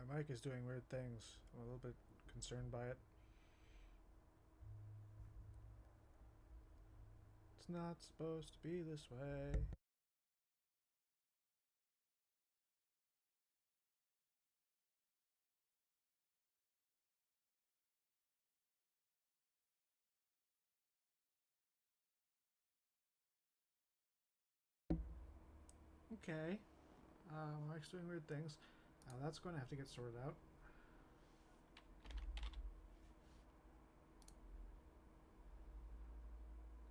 My mic is doing weird things. I'm a little bit concerned by it. It's not supposed to be this way. Okay. My mic's doing weird things. That's going to have to get sorted out.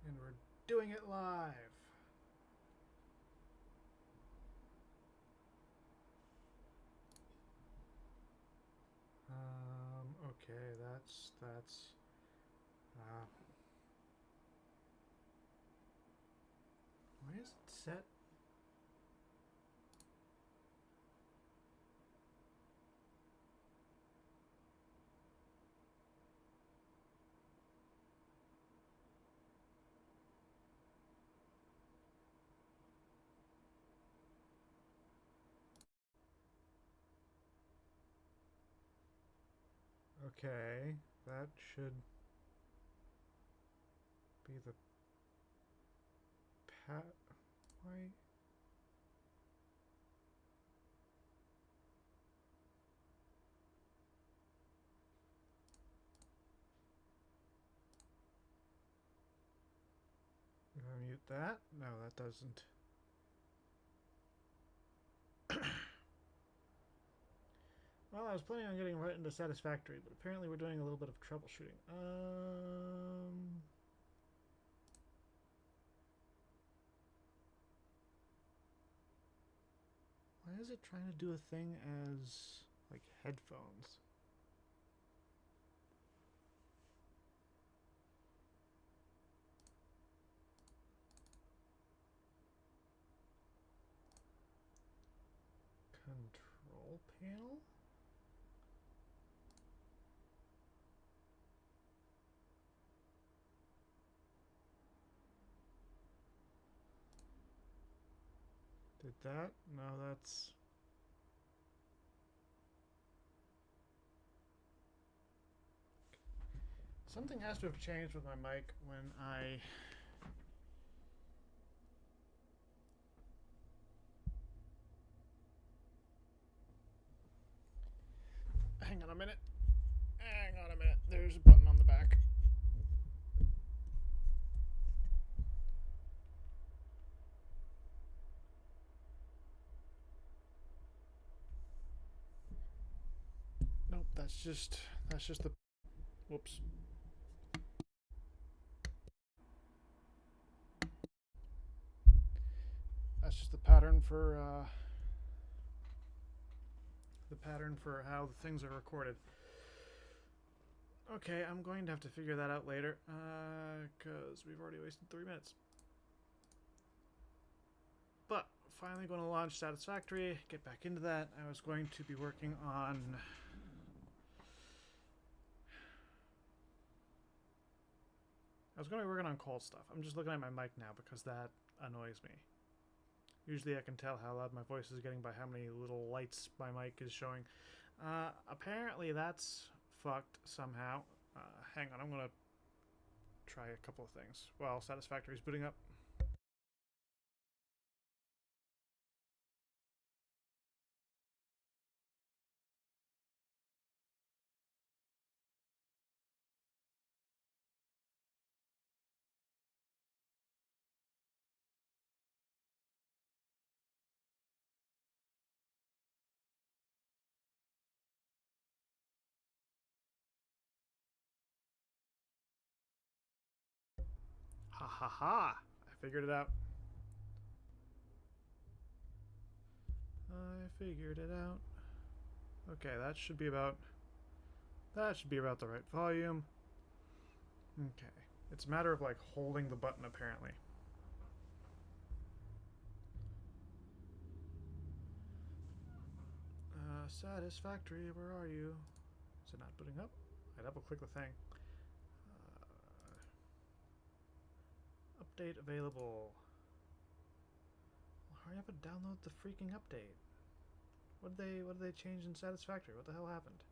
And we're doing it live. Okay, that's uh why is it set? Okay, that should be the pat. Why? If I mute that? No, that doesn't. Well, I was planning on getting right into Satisfactory, but apparently we're doing a little bit of troubleshooting. Why is it trying to do a thing as, like, headphones? Control panel? Did that? No, that's... Something has to have changed with my mic when I... Hang on a minute. Hang on a minute. There's a button on the back. Nope, that's just the... Whoops. That's just the pattern for how the things are recorded. Okay, I'm going to have to figure that out later, because we've already wasted 3 minutes. But finally going to launch Satisfactory, get back into that. I was going to be working on... cold stuff. I'm just looking at my mic now because that annoys me. Usually I can tell how loud my voice is getting by how many little lights my mic is showing. Apparently that's fucked somehow. Hang on, I'm going to try a couple of things. While Satisfactory is booting up. Ha ha ha! I figured it out. I figured it out. Okay, that should be about the right volume. Okay. It's a matter of like holding the button apparently. Satisfactory, where are you? Is it not booting up? I double click the thing. Update available. Well, hurry up and download the freaking update. What did they change in Satisfactory? What the hell happened?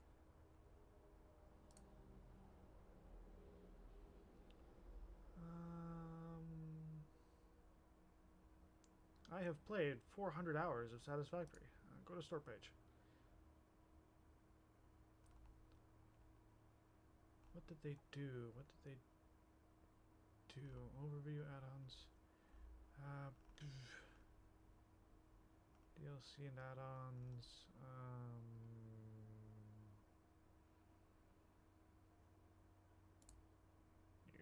I have played 400 hours of Satisfactory. Go to store page. What did they do? What did they do? Overview add-ons. DLC and add-ons.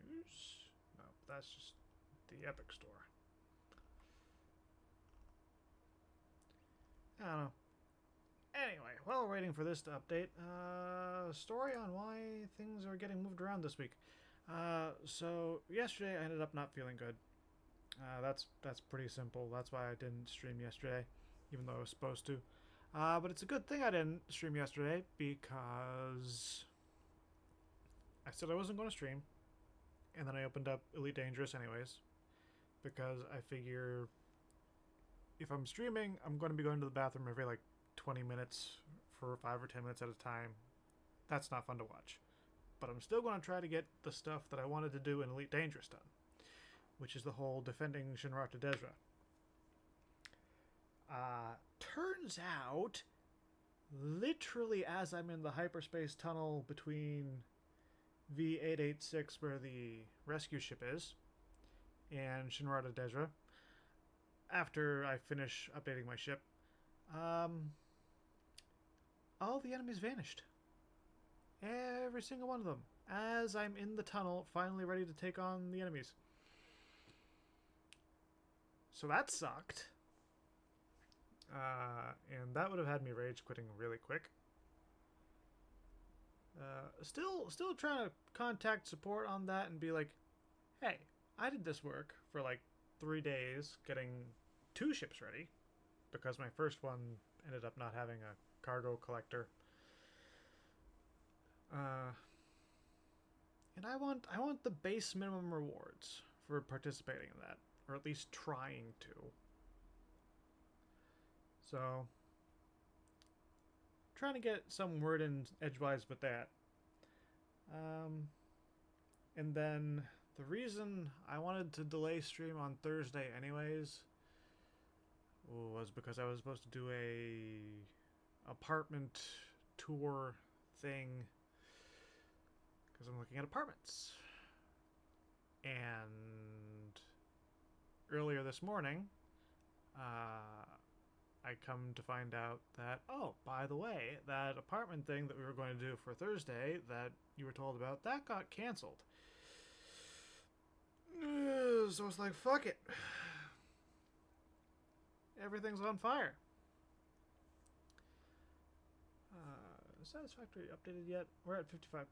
News? No, that's just the Epic Store. I don't know. Anyway, while we're waiting for this to update, story on why things are getting moved around this week. So yesterday I ended up not feeling good. That's pretty simple. That's why I didn't stream yesterday, even though I was supposed to. But it's a good thing I didn't stream yesterday because I said I wasn't going to stream, and then I opened up Elite Dangerous anyways, because I figure if I'm streaming, I'm going to be going to the bathroom every like 20 minutes for 5 or 10 minutes at a time. That's not fun to watch. But I'm still going to try to get the stuff that I wanted to do in Elite Dangerous done, which is the whole defending Shinrata Desra. Turns out, literally as I'm in the hyperspace tunnel between V886, where the rescue ship is, and Shinrata Desra, after I finish updating my ship, all the enemies vanished. Every single one of them. As I'm in the tunnel, finally ready to take on the enemies. So that sucked. And that would have had me rage quitting really quick. Still trying to contact support on that and be like, hey, I did this work for like 3 days getting 2 ships ready, because my first one ended up not having a cargo collector. And I want the base minimum rewards for participating in that, or at least trying to. So, trying to get some word in edgewise with that. And then the reason I wanted to delay stream on Thursday anyways was because I was supposed to do a apartment tour thing, because I'm looking at apartments. And earlier this morning, I come to find out that, oh, by the way, that apartment thing that we were going to do for Thursday that you were told about, that got canceled. So it's like, fuck it. Everything's on fire. Satisfactory updated yet? We're at 55%.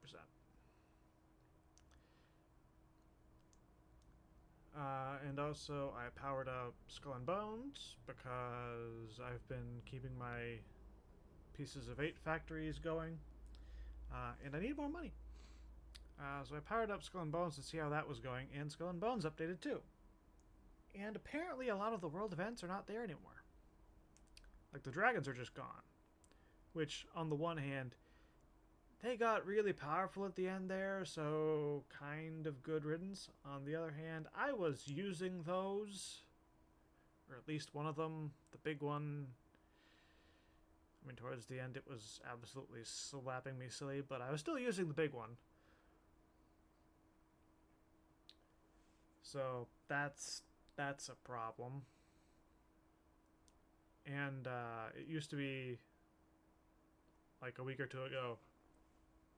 And also, I powered up Skull and Bones because I've been keeping my pieces of 8 factories going, and I need more money. So I powered up Skull and Bones to see how that was going, and Skull and Bones updated too. And apparently a lot of the world events are not there anymore. Like, the dragons are just gone. Which, on the one hand, they got really powerful at the end there, so kind of good riddance. On the other hand, I was using those, or at least one of them, the big one. I mean, towards the end it was absolutely slapping me silly, but I was still using the big one. So that's a problem. And it used to be like a week or 2 ago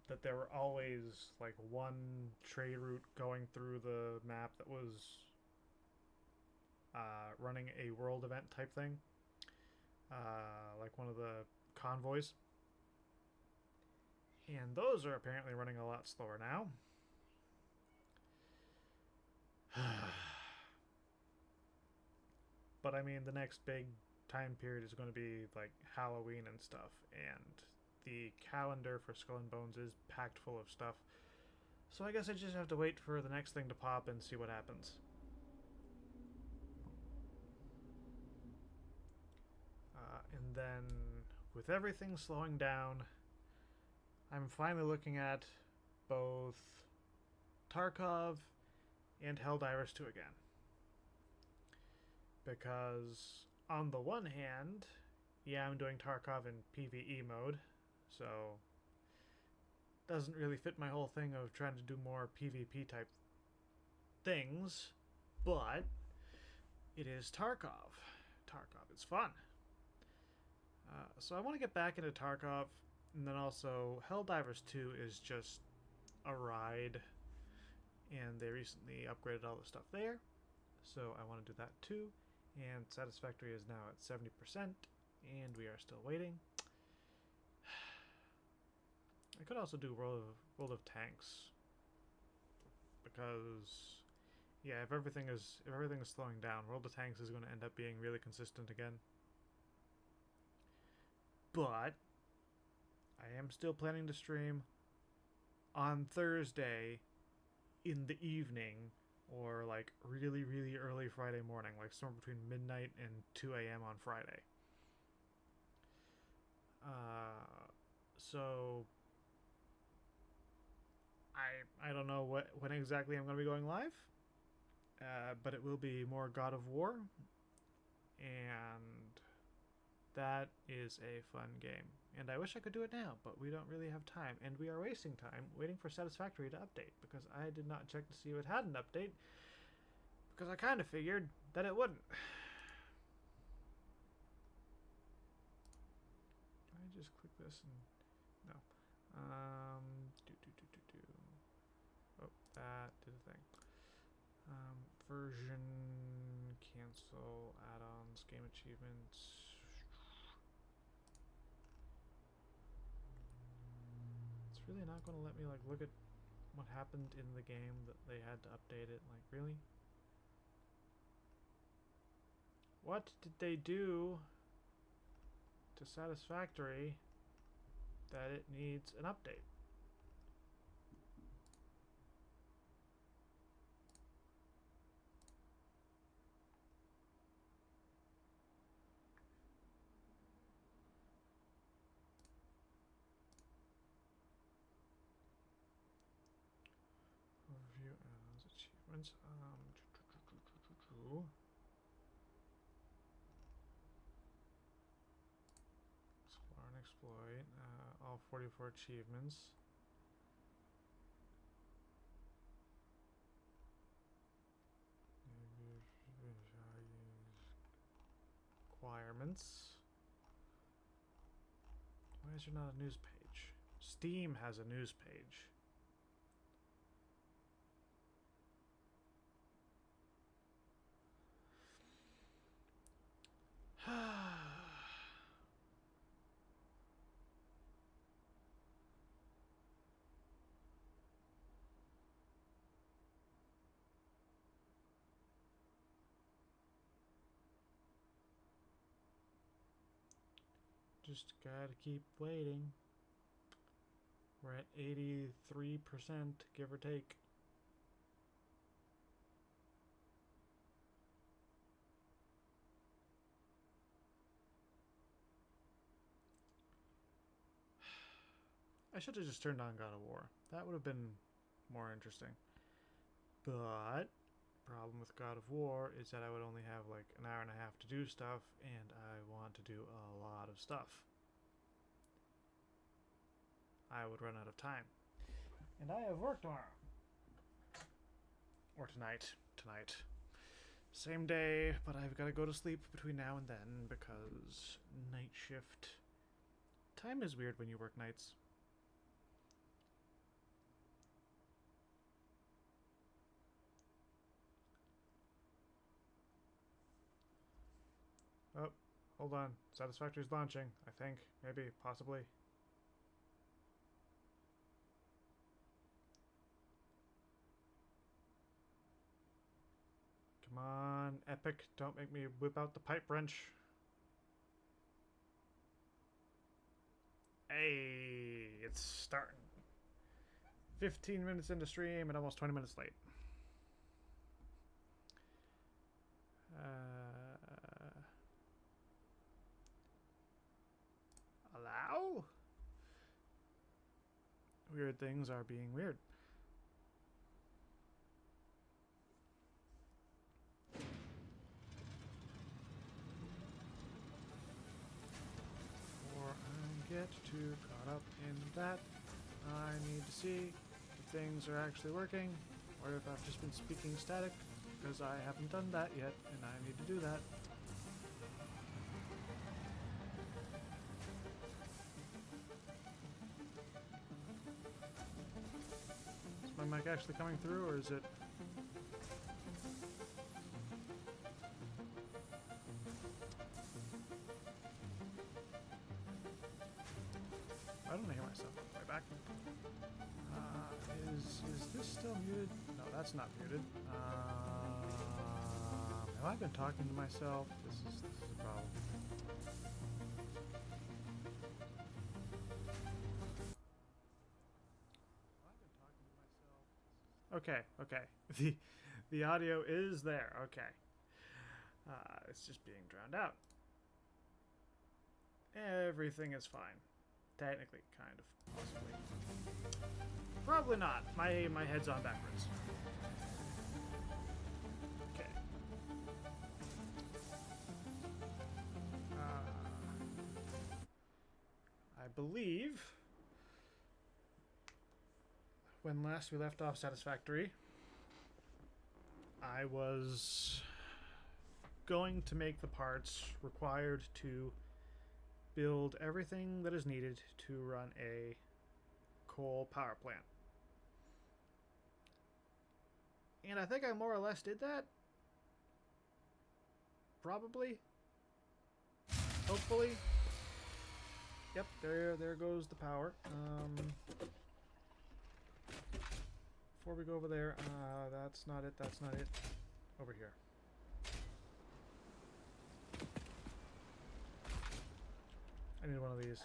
that there were always like one trade route going through the map that was running a world event type thing, like one of the convoys, and those are apparently running a lot slower now. But I mean, the next big time period is going to be like Halloween and stuff, and the calendar for Skull and Bones is packed full of stuff. So I guess I just have to wait for the next thing to pop and see what happens. And then with everything slowing down, I'm finally looking at both Tarkov and Helldivers 2 again. Because, on the one hand, yeah, I'm doing Tarkov in PvE mode, so doesn't really fit my whole thing of trying to do more PvP type things, but it is Tarkov. Tarkov is fun. So I want to get back into Tarkov, and then also Helldivers 2 is just a ride, and they recently upgraded all the stuff there, so I want to do that too. And Satisfactory is now at 70%, and we are still waiting. I could also do World of Tanks, because yeah, if everything is slowing down, World of Tanks is going to end up being really consistent again. But I am still planning to stream on Thursday in the evening, or like really, really early Friday morning, like somewhere between midnight and 2 a.m. on Friday. So I don't know when exactly I'm going to be going live, but it will be more God of War, and that is a fun game. And I wish I could do it now, but we don't really have time, and we are wasting time waiting for Satisfactory to update, because I did not check to see if it had an update, because I kind of figured that it wouldn't. Can I just click this and... no. Oh, that did a thing. Version, cancel, add-ons, game achievements. It's really not going to let me like look at what happened in the game that they had to update it. Like, really? What did they do to Satisfactory that it needs an update? Overview as achievements. Explore and exploit. All 44 achievements. Requirements. Why is there not a news page? Steam has a news page. Just gotta keep waiting. We're at 83%, give or take. I should have just turned on God of War. That would have been more interesting. But problem with God of War is that I would only have like an hour and a half to do stuff, and I want to do a lot of stuff. I would run out of time. And I have work tomorrow. Or tonight. Tonight. Same day, but I've got to go to sleep between now and then because night shift. Time is weird when you work nights. Oh, hold on. Satisfactory's launching, I think. Maybe, possibly. Come on, Epic, don't make me whip out the pipe wrench. Hey, it's starting. 15 minutes into stream and almost 20 minutes late. Weird things are being weird. Before I get too caught up in that, I need to see if things are actually working, or if I've just been speaking static, because I haven't done that yet, and I need to do that. Is my mic actually coming through, or is it... I don't hear myself on the way back. Is this still muted? No, that's not muted. Have I been talking to myself? This is a problem. Okay, okay. The audio is there. Okay. It's just being drowned out. Everything is fine. Technically, kind of, possibly. Probably not. My head's on backwards. Okay. I believe when last we left off Satisfactory, I was going to make the parts required to build everything that is needed to run a coal power plant. And I think I more or less did that. Probably. Hopefully. Yep, there goes the power. Before we go over there, that's not it, that's not it. Over here. I need one of these.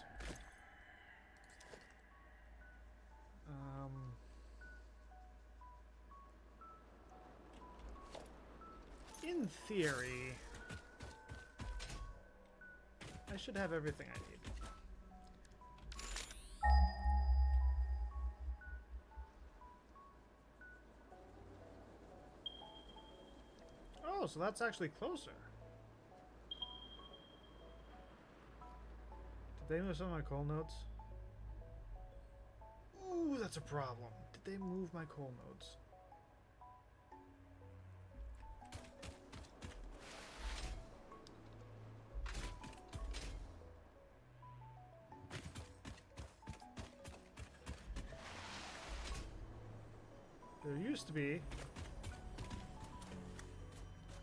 In theory, I should have everything I need. Oh, so that's actually closer. Did they move some of my coal nodes? Ooh, that's a problem. Did they move my coal nodes? There used to be...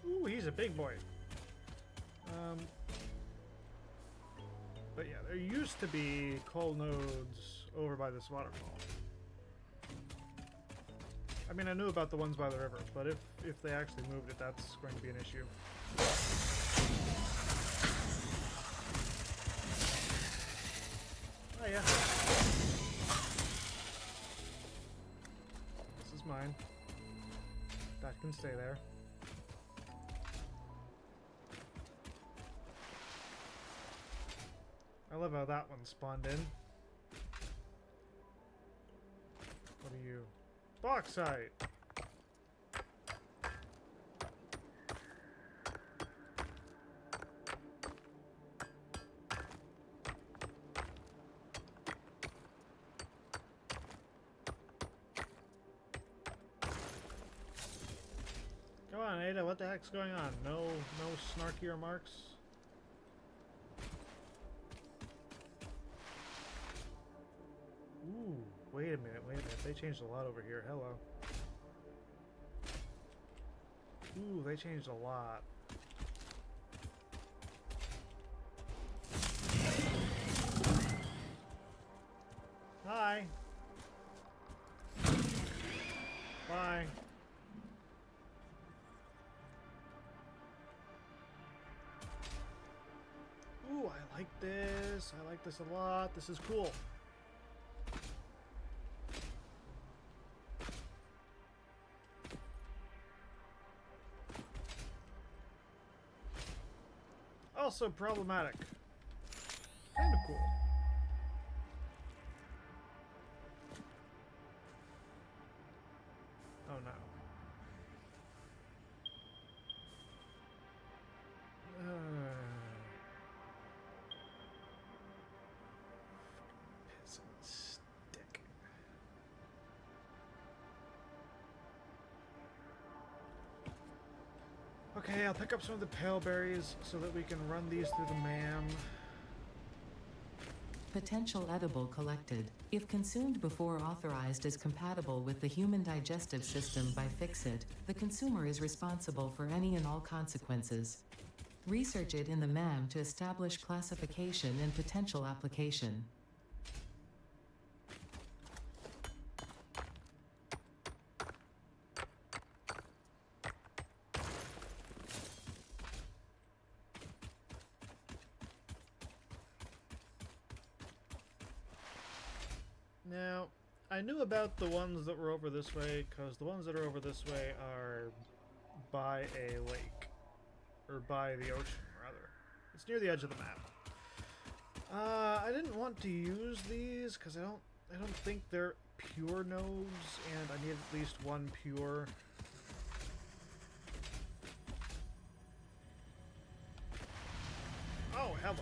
Ooh, he's a big boy. But yeah, there used to be coal nodes over by this waterfall. I mean, I knew about the ones by the river, but if they actually moved it, that's going to be an issue. Oh yeah. This is mine. That can stay there. I love how that one spawned in. What are you? Bauxite! Come on, Ada, what the heck's going on? No snarky remarks? Ooh, wait a minute. They changed a lot over here. Hello. Ooh, they changed a lot. Hi. Bye. Ooh, I like this. I like this a lot. This is cool. Also problematic. Kind of cool. no. Piss on the stick. Okay, I'll pick up some of the pale berries so that we can run these through the MAM. Potential edible collected. If consumed before authorized as compatible with the human digestive system by Fixit, the consumer is responsible for any and all consequences. Research it in the MAM to establish classification and potential application. Now, I knew about the ones that were over this way, because the ones that are over this way are by a lake. Or by the ocean, rather. It's near the edge of the map. I didn't want to use these, because I don't think they're pure nodes, and I need at least one pure. Oh, hell.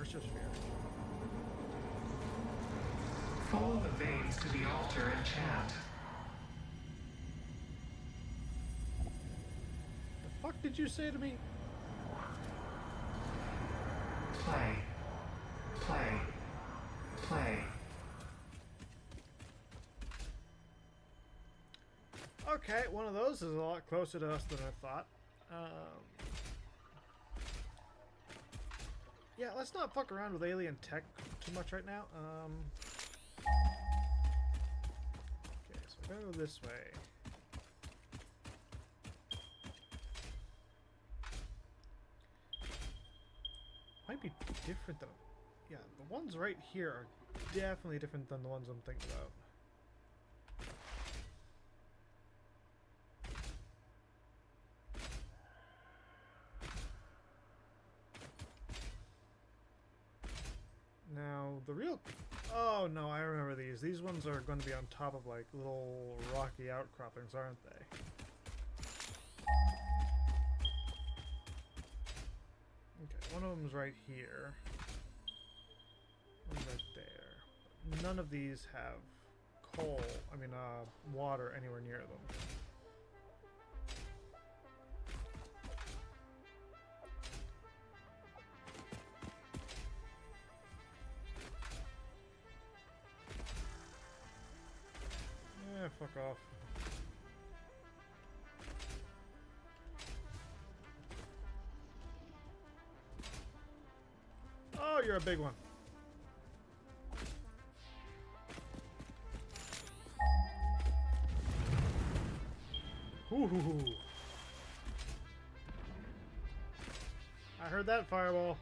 Sphere. Follow the veins to the altar and chant. The fuck did you say to me? Play. Play. Play. Okay, one of those is a lot closer to us than I thought. Yeah, let's not fuck around with alien tech too much right now. Okay, so I go this way. Might be different than... Yeah, the ones right here are definitely different than the ones I'm thinking about. Now, the real... Oh, no, I remember these. These ones are going to be on top of, like, little rocky outcroppings, aren't they? Okay, one of them's right here. One's right there. None of these have coal, water anywhere near them. Fuck off. Oh, you're a big one. Ooh. I heard that fireball.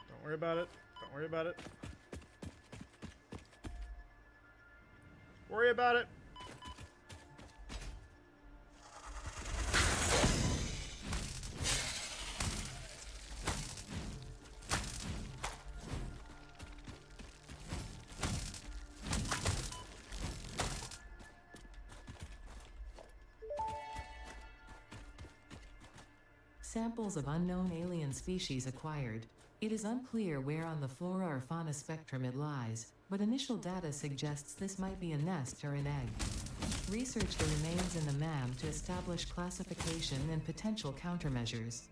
Don't worry about it. Don't worry about it. Worry about it. Samples of unknown alien species acquired. It is unclear where on the flora or fauna spectrum it lies, but initial data suggests this might be a nest or an egg. Research the remains in the MAM to establish classification and potential countermeasures.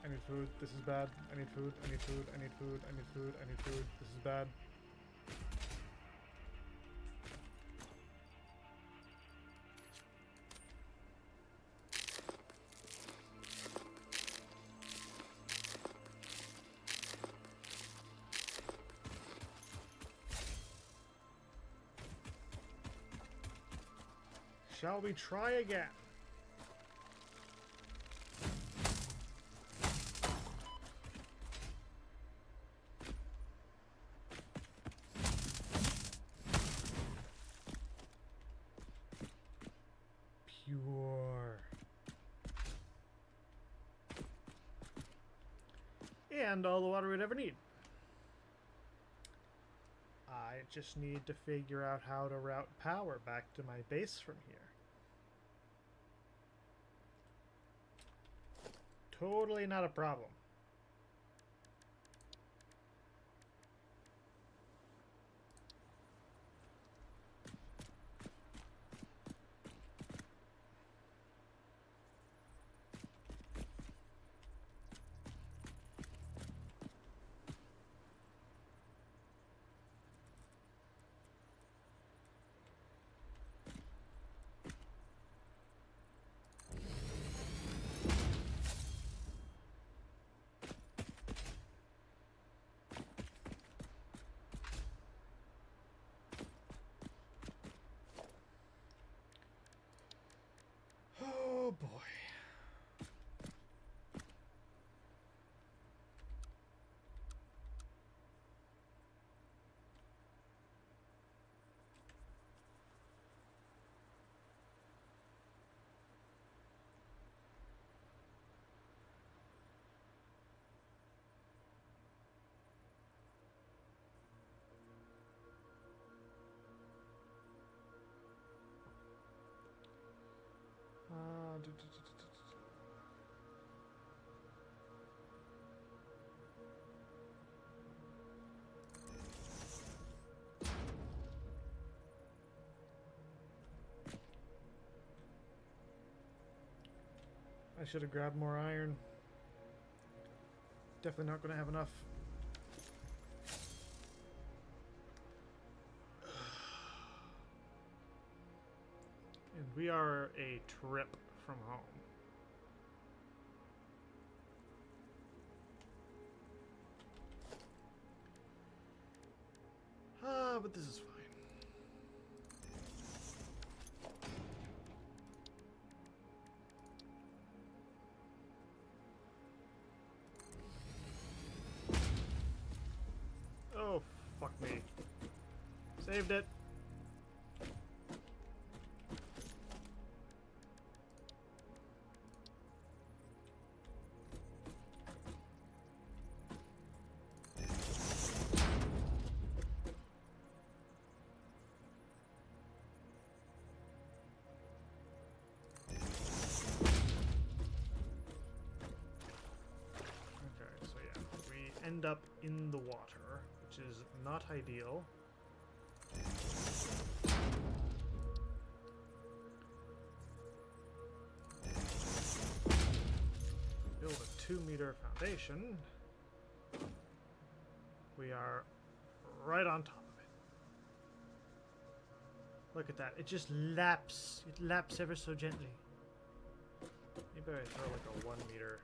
I need food. This is bad. I need food. I need food. I need food. I need food. I need food. This is bad. Shall we try again? Pure. And all the water we'd ever need. I just need to figure out how to route power back to my base from here. Totally not a problem. Oh boy. I should have grabbed more iron. Definitely not going to have enough. And we are a trip from home. But this is fine. Oh, fuck me. Saved it. End up in the water, which is not ideal. Build a 2-meter foundation. We are right on top of it. Look at that. It just laps. It laps ever so gently. Maybe I throw like a 1-meter.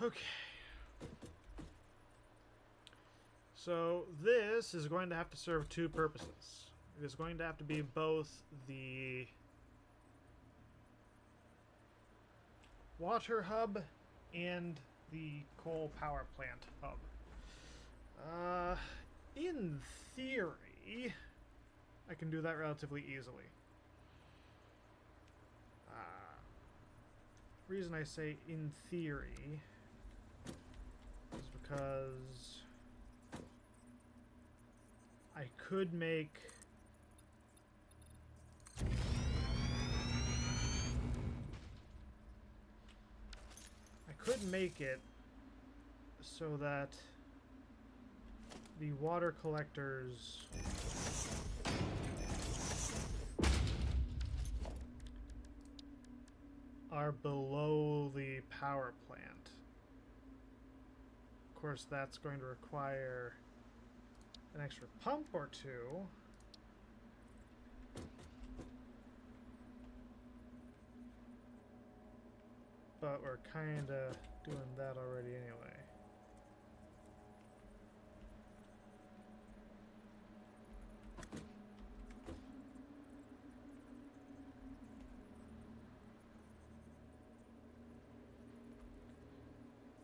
Okay. So this is going to have to serve 2 purposes. It is going to have to be both the water hub and the coal power plant hub. In theory, I can do that relatively easily. Reason I say in theory is because I could make it so that the water collectors are below the power plant. Of course, that's going to require an extra pump or two. But we're kind of doing that already anyway.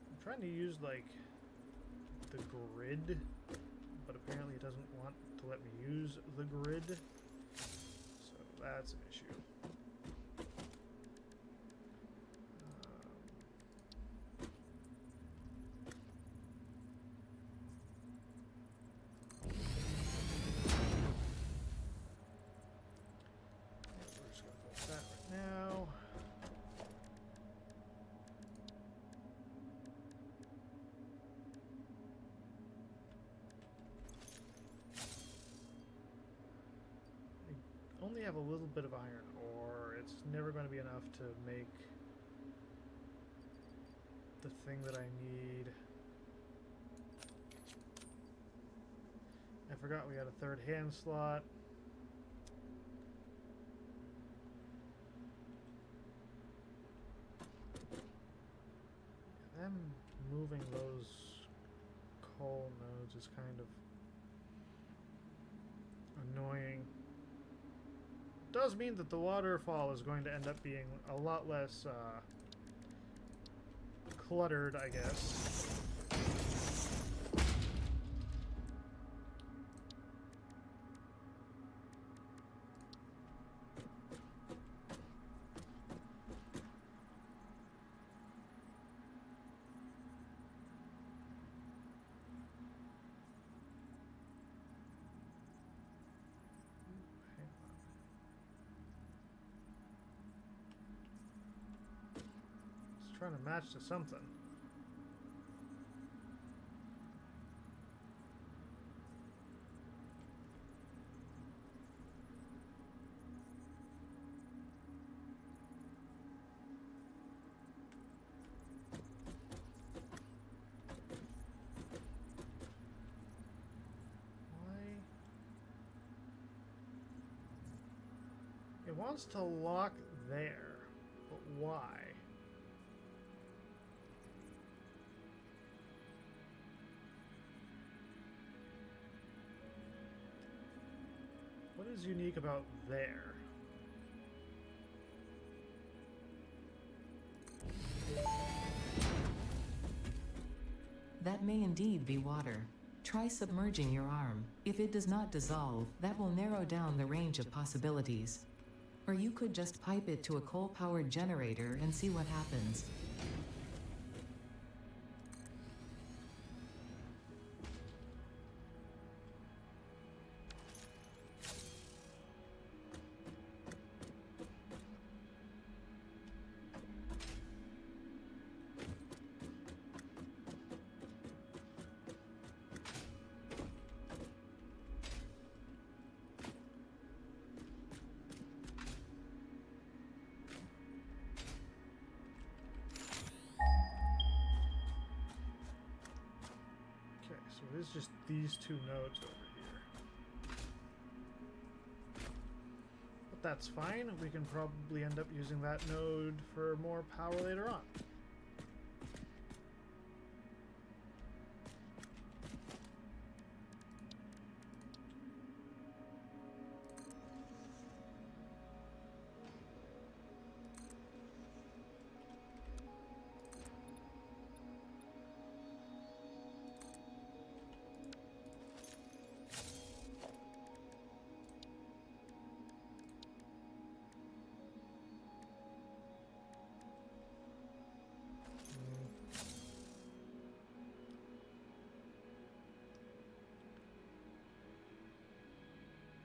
I'm trying to use like the grid, but apparently it doesn't want to let me use the grid. So that's an issue. We're just going to fix that right now. I only have a little bit of iron ore. It's never going to be enough to make the thing that I need. I forgot we had a third hand slot. Them moving those coal nodes is kind of annoying. Does mean that the waterfall is going to end up being a lot less cluttered, I guess. Trying to match to something. Why? It wants to lock there, but why? What is unique about there? That may indeed be water. Try submerging your arm. If it does not dissolve, that will narrow down the range of possibilities. Or you could just pipe it to a coal-powered generator and see what happens. So it is just these two nodes over here. But that's fine. We can probably end up using that node for more power later on.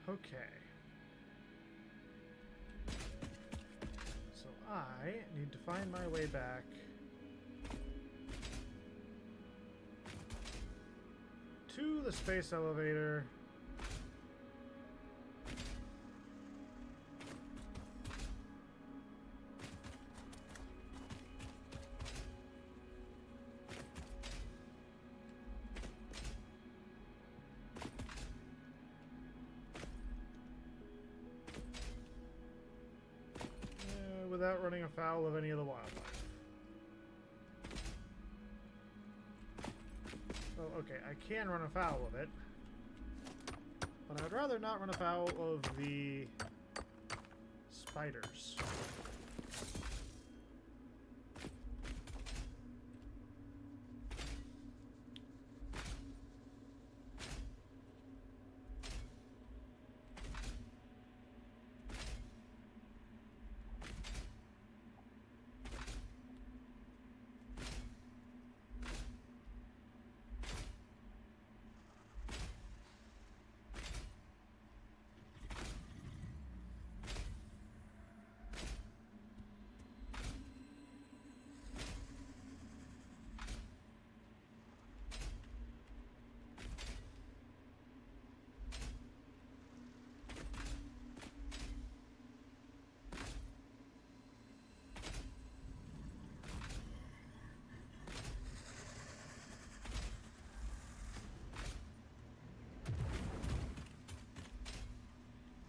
Okay. So I need to find my way back to the space elevator. without running afoul of any of the wildlife. Well, okay, I can run afoul of it, but I'd rather not run afoul of the spiders.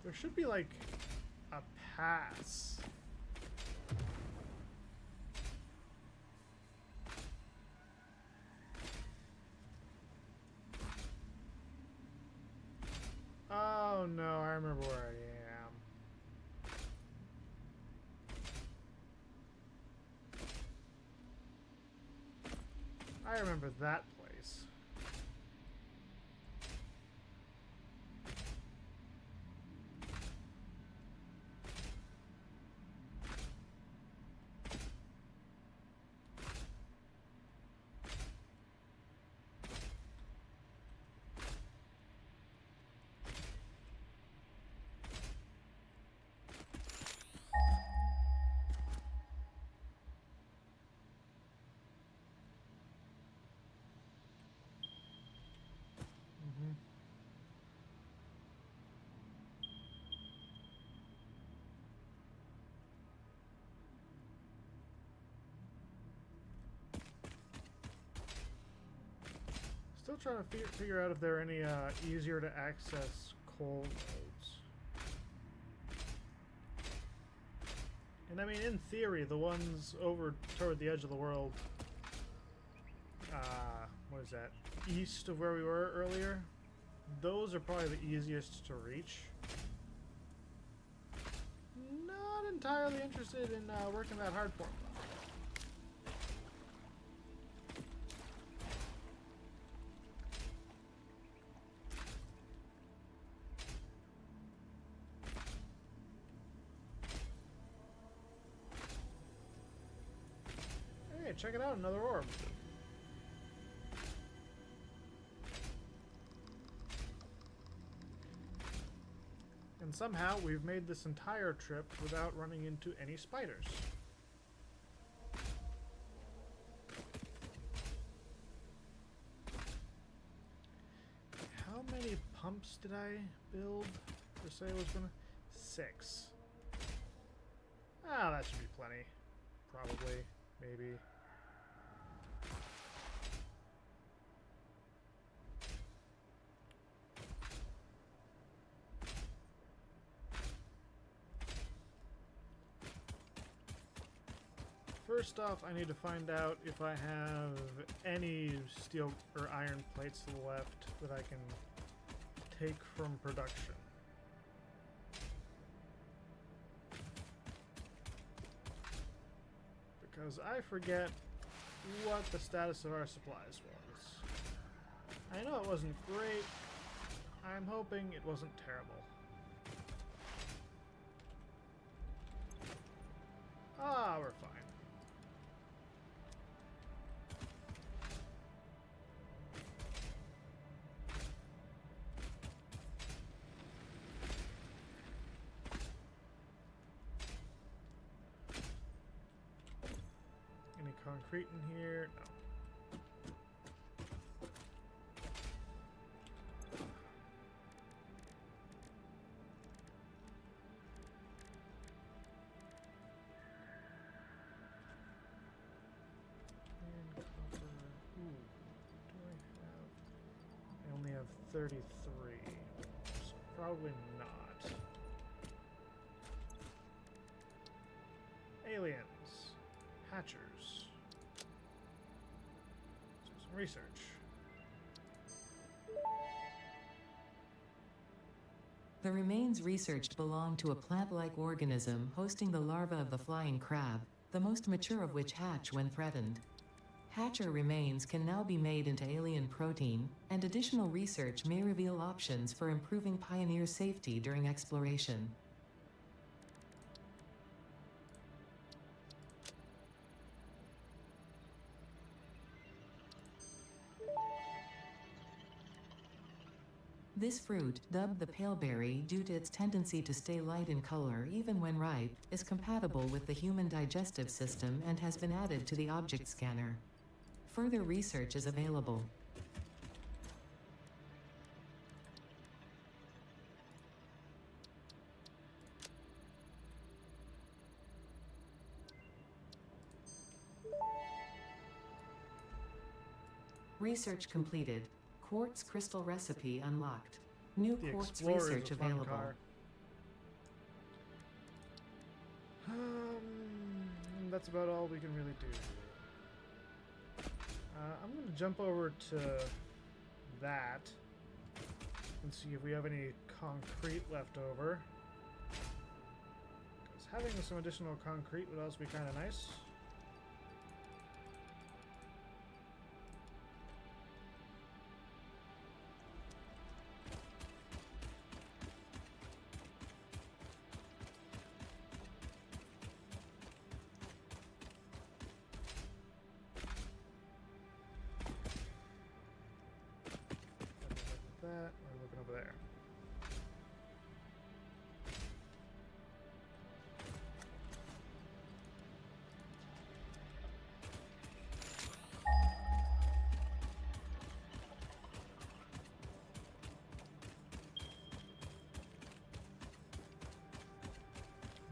There should be like a pass. Oh no, I remember where I am. I remember that place. Still trying to figure out if there are any easier to access coal nodes. And I mean, in theory, the ones over toward the edge of the world, what is that, east of where we were earlier, those are probably the easiest to reach. Not entirely interested in working that hard for them. Hey, check it out, another orb. And somehow we've made this entire trip without running into any spiders. How many pumps did I build to say I was gonna? 6. Ah, that should be plenty. Probably. Maybe. First off, I need to find out if I have any steel or iron plates left that I can take from production. Because I forget what the status of our supplies was. I know it wasn't great. I'm hoping it wasn't terrible. Ah, we're fine. Any concrete in here? No. I only have 33, so probably not. hatchers. So some research. The remains researched belong to a plant-like organism hosting the larva of the flying crab, the most mature of which hatch when threatened. Hatcher remains can now be made into alien protein, and additional research may reveal options for improving Pioneer safety during exploration. This fruit, dubbed the paleberry due to its tendency to stay light in color even when ripe, is compatible with the human digestive system and has been added to the object scanner. Further research is available. Research completed. Quartz crystal recipe unlocked. New The quartz Explorer is research a fun available. car. That's about all we can really do. I'm going to jump over to that and see if we have any concrete left over. Because having some additional concrete would also be kind of nice. That, we're looking over there.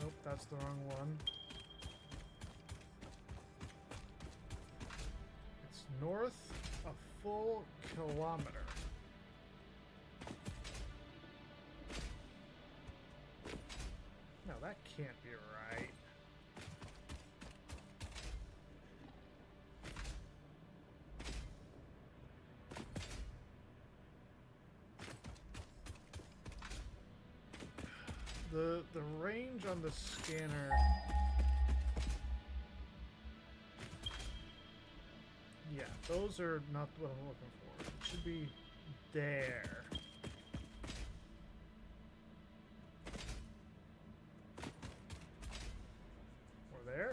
Nope, that's the wrong one. It's north a full kilometer. No, that can't be right. The range on the scanner. Yeah, those are not what I'm looking for. It should be there. Or there?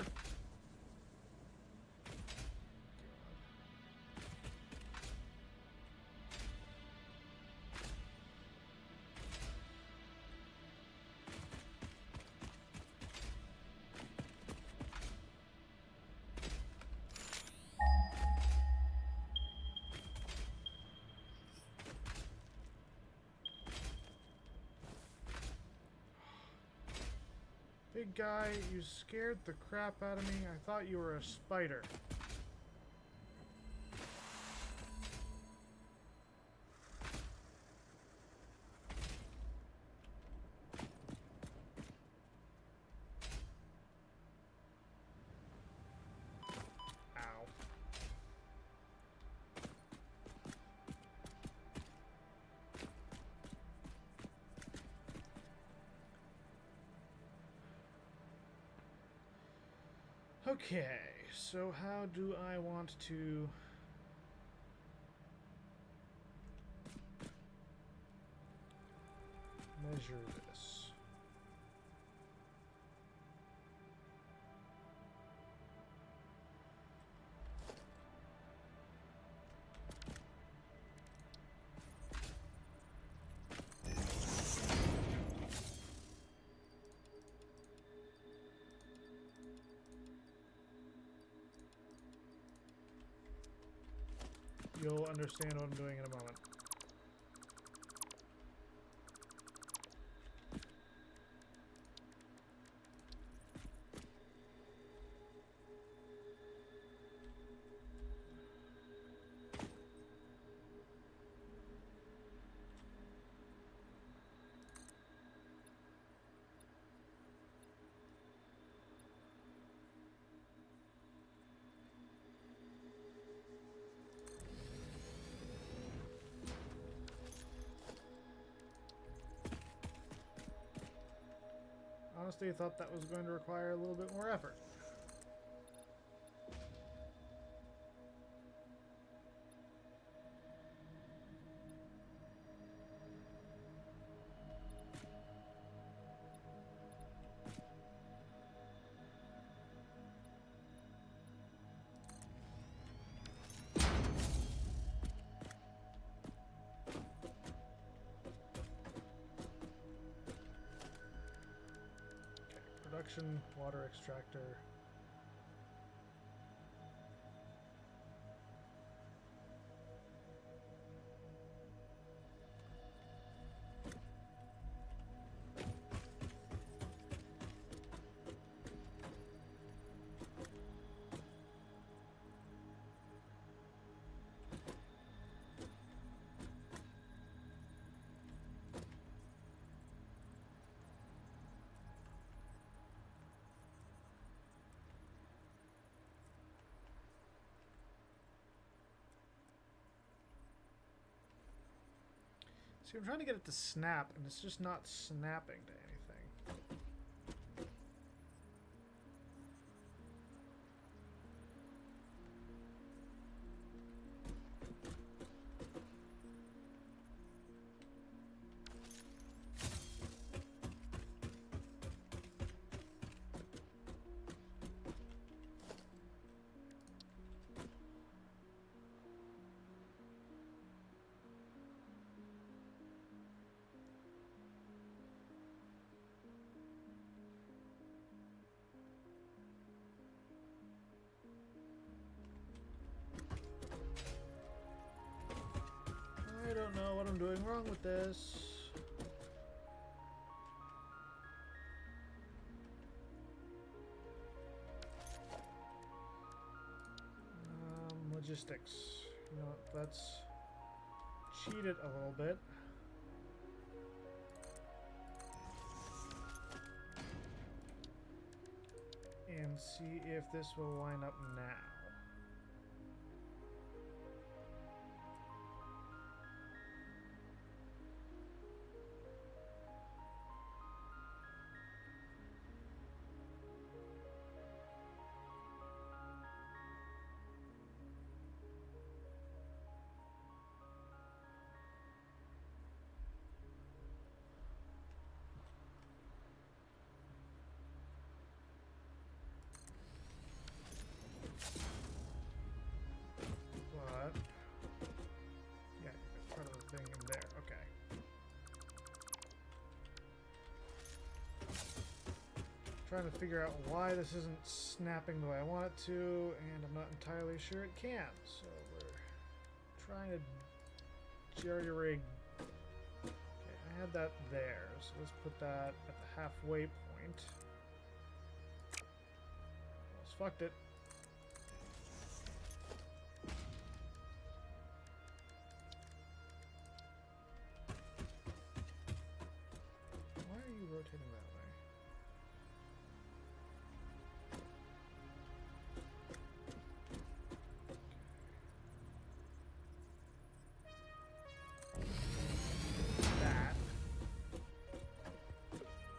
Big guy, you scared the crap out of me. I thought you were a spider. Ow. Okay, so how do I want to measure this? You'll understand what I'm doing in a moment. they thought that was going to require a little bit more effort. Production, water extractor. See, I'm trying to get it to snap, and it's just not snapping to anything. I don't know what I'm doing wrong with this. Logistics. You know what, let's cheat it a little bit. And see if this will line up now. But yeah, part of the thing in there. Okay. Trying to figure out why this isn't snapping the way I want it to, and I'm not entirely sure it can. So we're trying to jerry-rig. Okay, I had that there, so let's put that at the halfway point. Almost fucked it. Why are you rotating that way? That.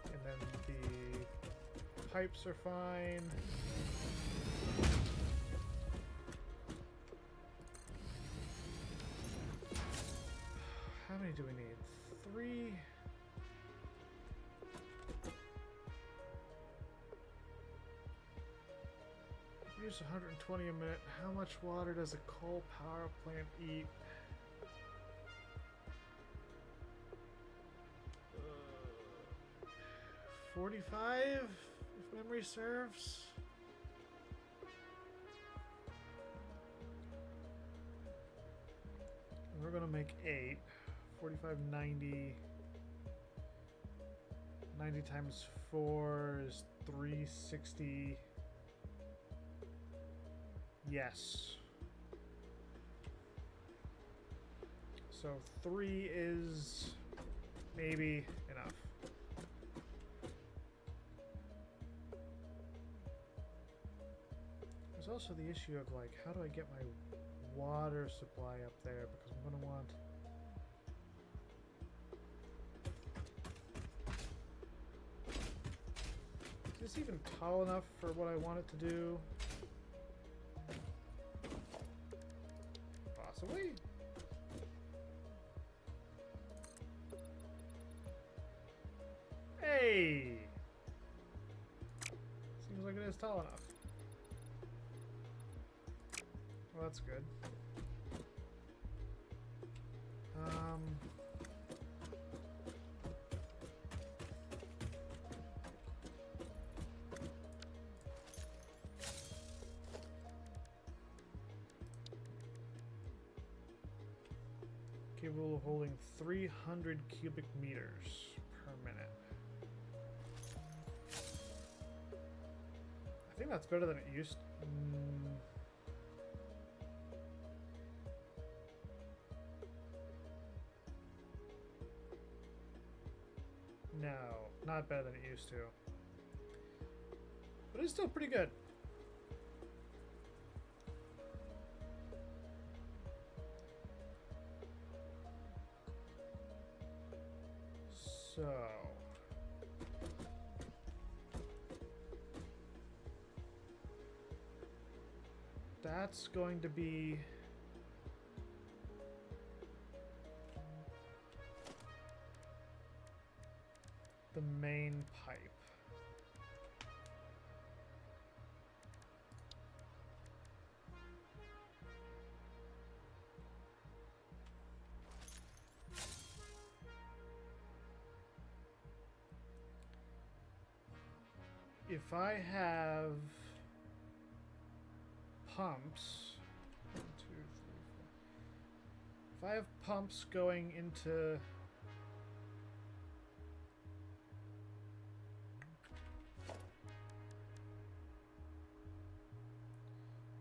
And then the pipes are fine. How many do we need? 3. Use 120 a minute. How much water does a coal power plant eat? 45, if memory serves. We're gonna make 8. 45, 90. 90 times 4 is 360. Yes. So 3 is maybe enough. There's also the issue of like, how do I get my water supply up there? Because I'm going to want... this even tall enough for what I want it to do? Possibly? Hey! Seems like it is tall enough. Well, that's good. Capable of holding 300 cubic meters per minute. I think that's better than it used. No, not better than it used to. But it's still pretty good. So that's going to be the main pipe. If I have pumps, 1, 2, 3, 4. If I have pumps going into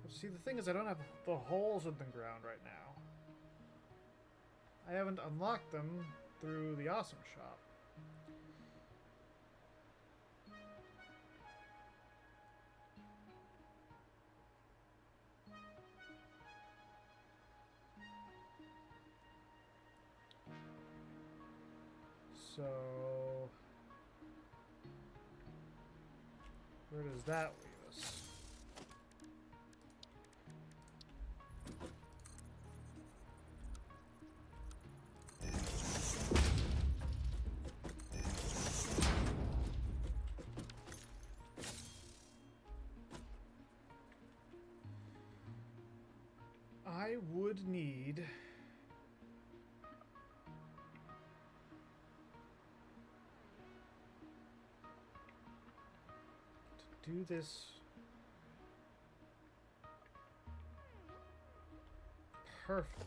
see, the thing is, I don't have the holes in the ground right now. I haven't unlocked them through the Awesome Shop. So, where does that leave us? I would need to do this perfectly.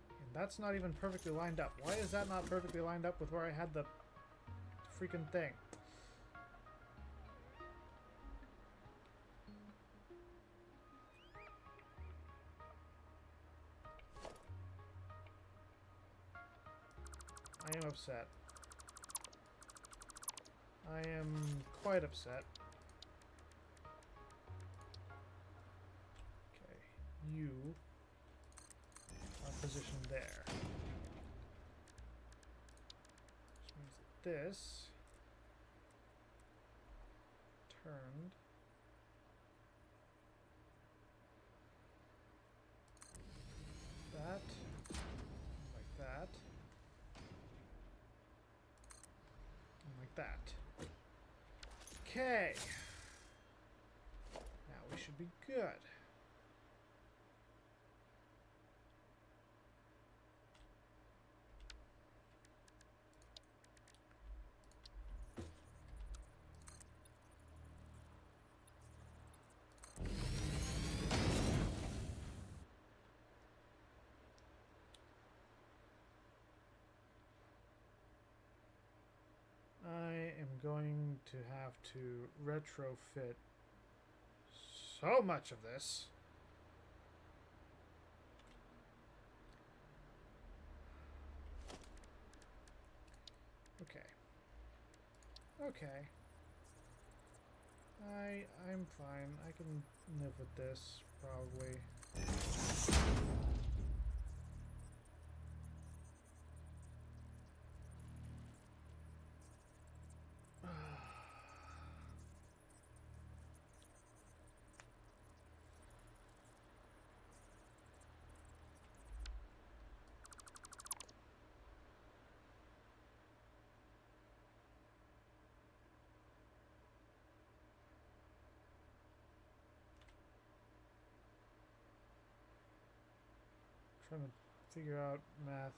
And that's not even perfectly lined up. Why is that not perfectly lined up with where I had the freaking thing? I am upset. I am quite upset. Okay, you are positioned there. Which means that this turned that like that. Like that. Okay. Now we should be good. I am going to have to retrofit so much of this. Okay. Okay. I'm fine. I can live with this, probably. trying to figure out math.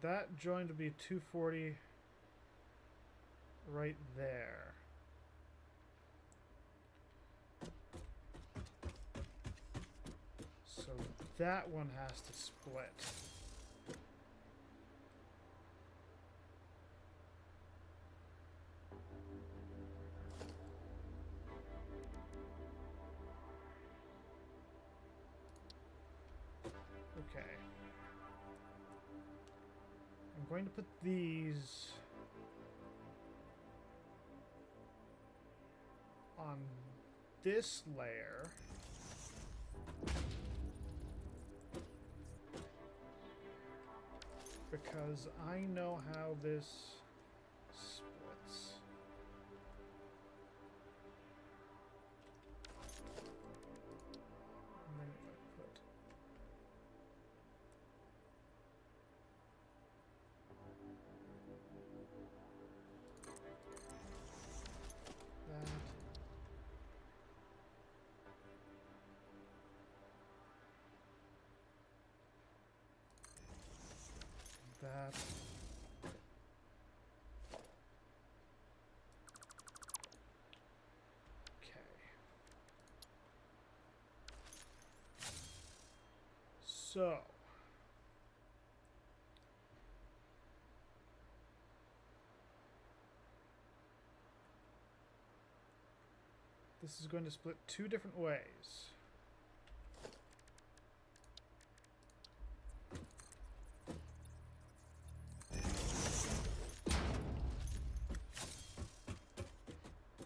That joint would be 240 right there. So that one has to split. Okay. I'm going to put these on this layer. Because I know how this splits. And then if I put that, that. Okay. So this is going to split two different ways.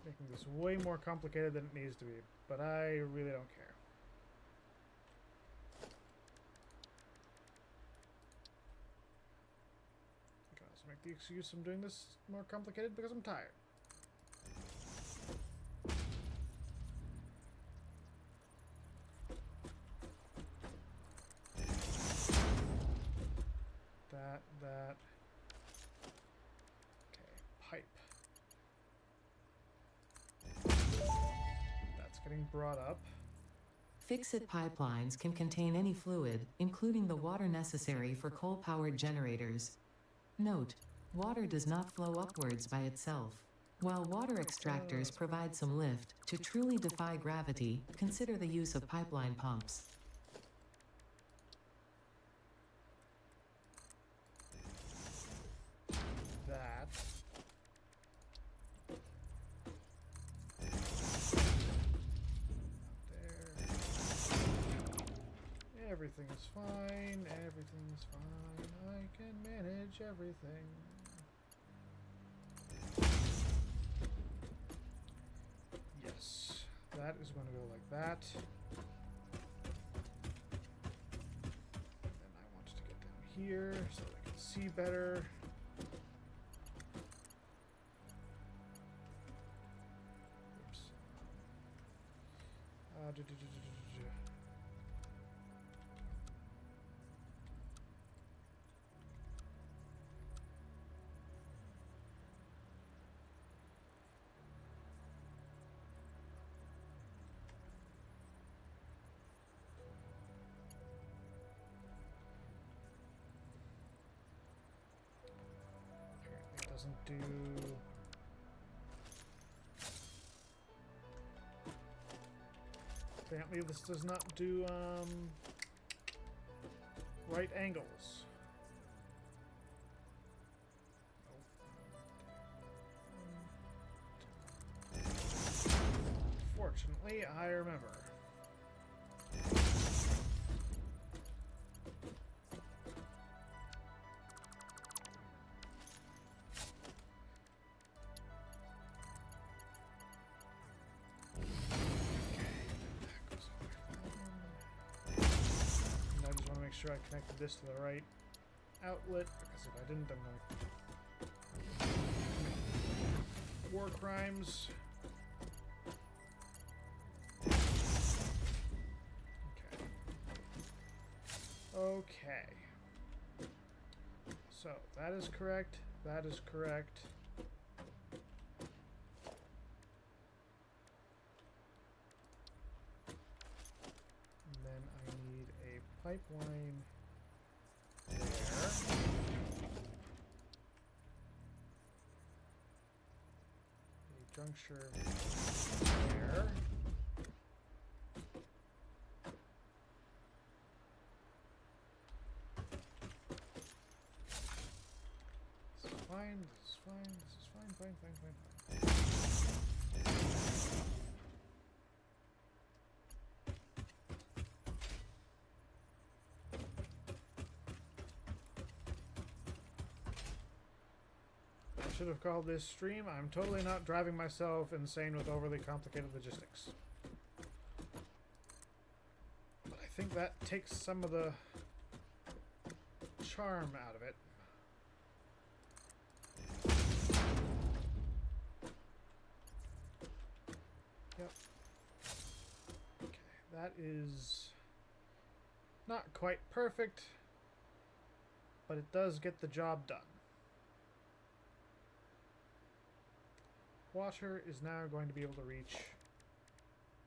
Making this way more complicated than it needs to be, but I really don't care. I can also make the excuse I'm doing this more complicated because I'm tired. That. Okay, pipe. That's getting brought up. Fix-it pipelines can contain any fluid, including the water necessary for coal-powered generators. Note: water does not flow upwards by itself. While water extractors provide some lift, to truly defy gravity, consider the use of pipeline pumps. That. There. Everything is fine. Everything is fine. I can manage everything. Yes. That is going to go like that. Then I want to get down here so that I can see better. Oops. Apparently it doesn't do... Apparently this does not do, right angles. Fortunately, I remember. Sure I connected this to the right outlet, because if I didn't, I'm gonna commit war crimes. Okay. So that is correct. That is correct. And then I need a pipeline there. A juncture there. This is fine, this is fine, this is fine, fine, fine, fine, fine. I should have called this stream. I'm totally not driving myself insane with overly complicated logistics. But I think that takes some of the charm out of it. Yep. Okay, that is not quite perfect, but it does get the job done. Water is now going to be able to reach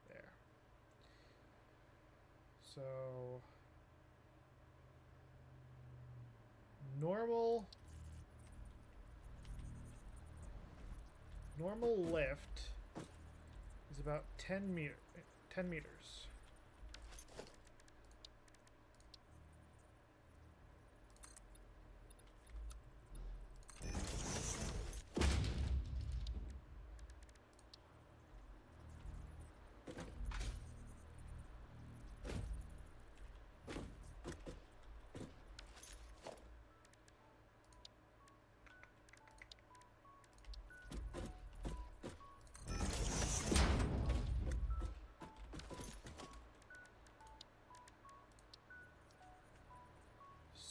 there. So normal lift is about 10 meters.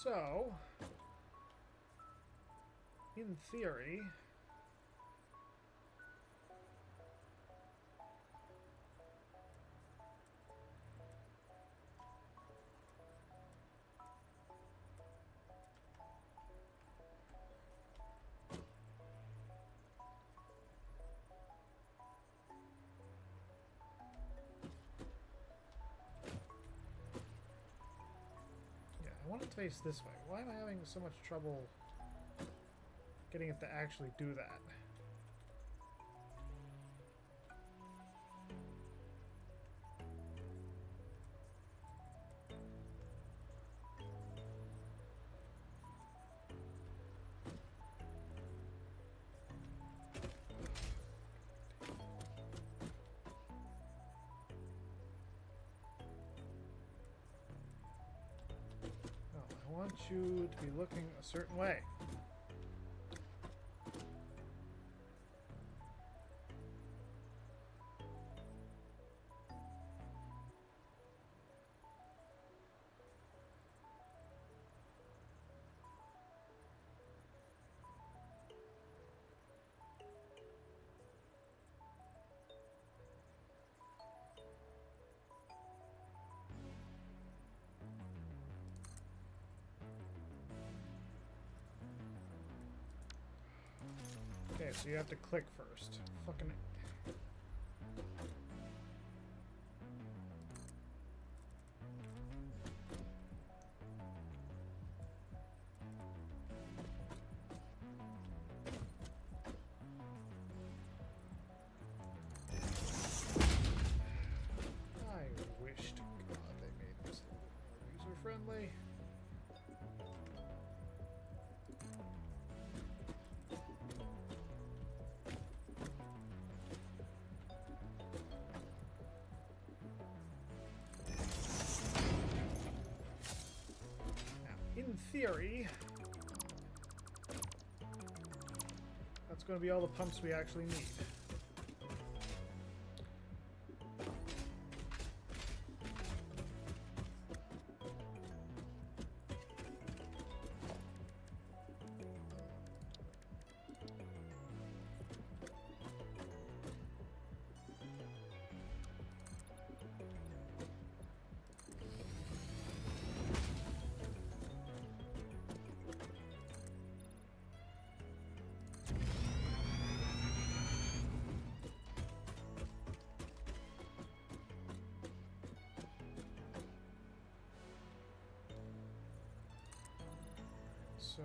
So, in theory, I want it to face this way. Why am I having so much trouble getting it to actually do that? I want you to be looking a certain way. Okay, so you have to click first. Fucking. I wish to God they made this a little more user-friendly. In theory, that's going to be all the pumps we actually need. So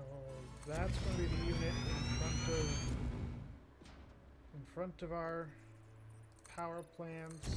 that's going to be the unit in front of our power plants.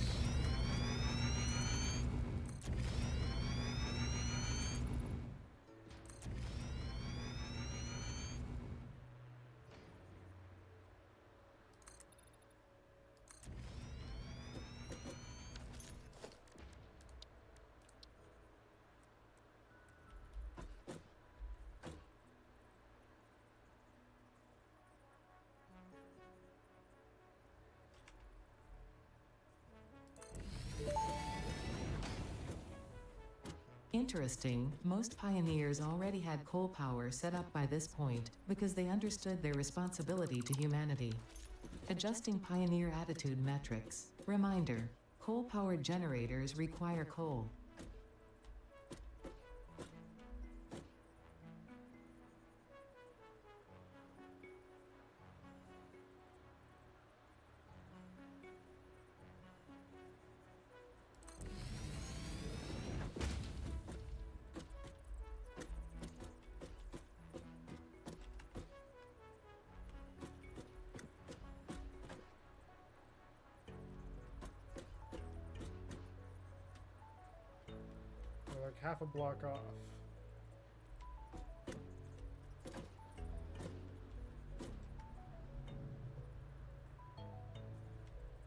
Interesting, most pioneers already had coal power set up by this point because they understood their responsibility to humanity. Adjusting pioneer attitude metrics. Reminder, coal-powered generators require coal. We're like half a block off.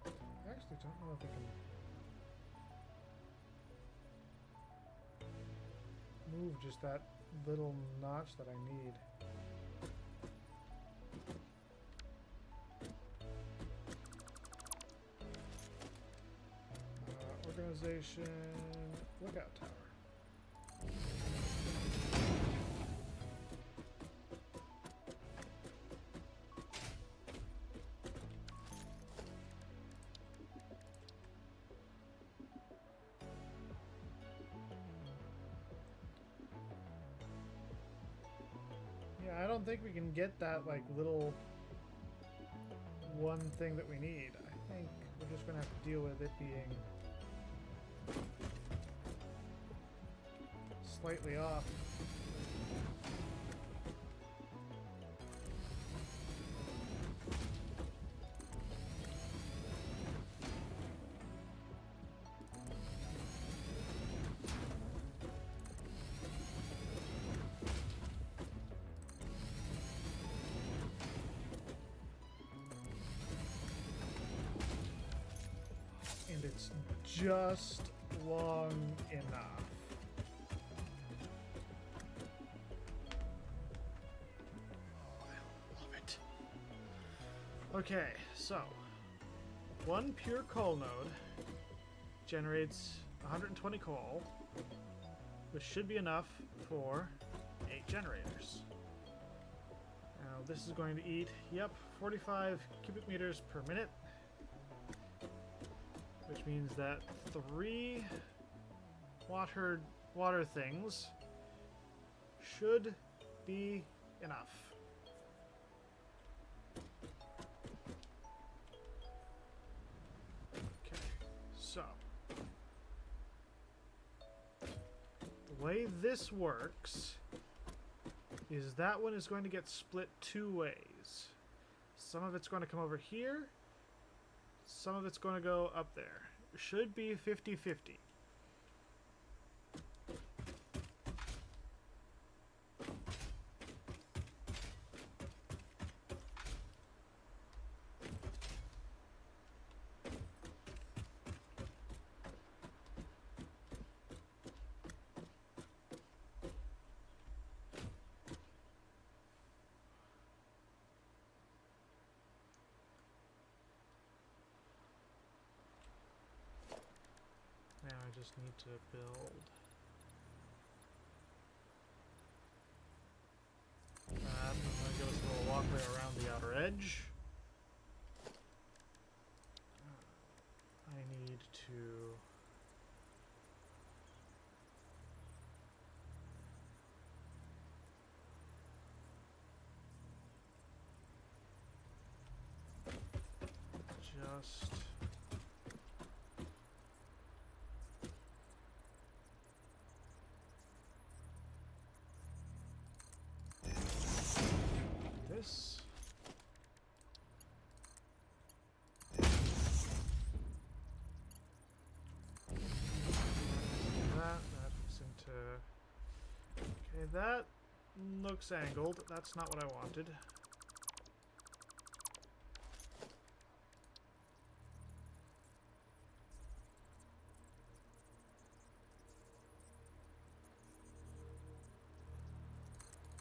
I actually don't know if I can move just that little notch that I need. Organization lookout tower. Yeah, I don't think we can get that like little one thing that we need. I think we're just gonna have to deal with it being slightly off. And it's just long enough. Okay, so one pure coal node generates 120 coal, which should be enough for 8 generators. Now this is going to eat, 45 cubic meters per minute, which means that 3 water things should be enough. So, the way this works is that one is going to get split 2 ways. Some of it's going to come over here, some of it's going to go up there. It should be 50-50. Now I just need to build that. I'm going to give us a little walkway around the outer edge. I need to just that looks angled. That's not what I wanted.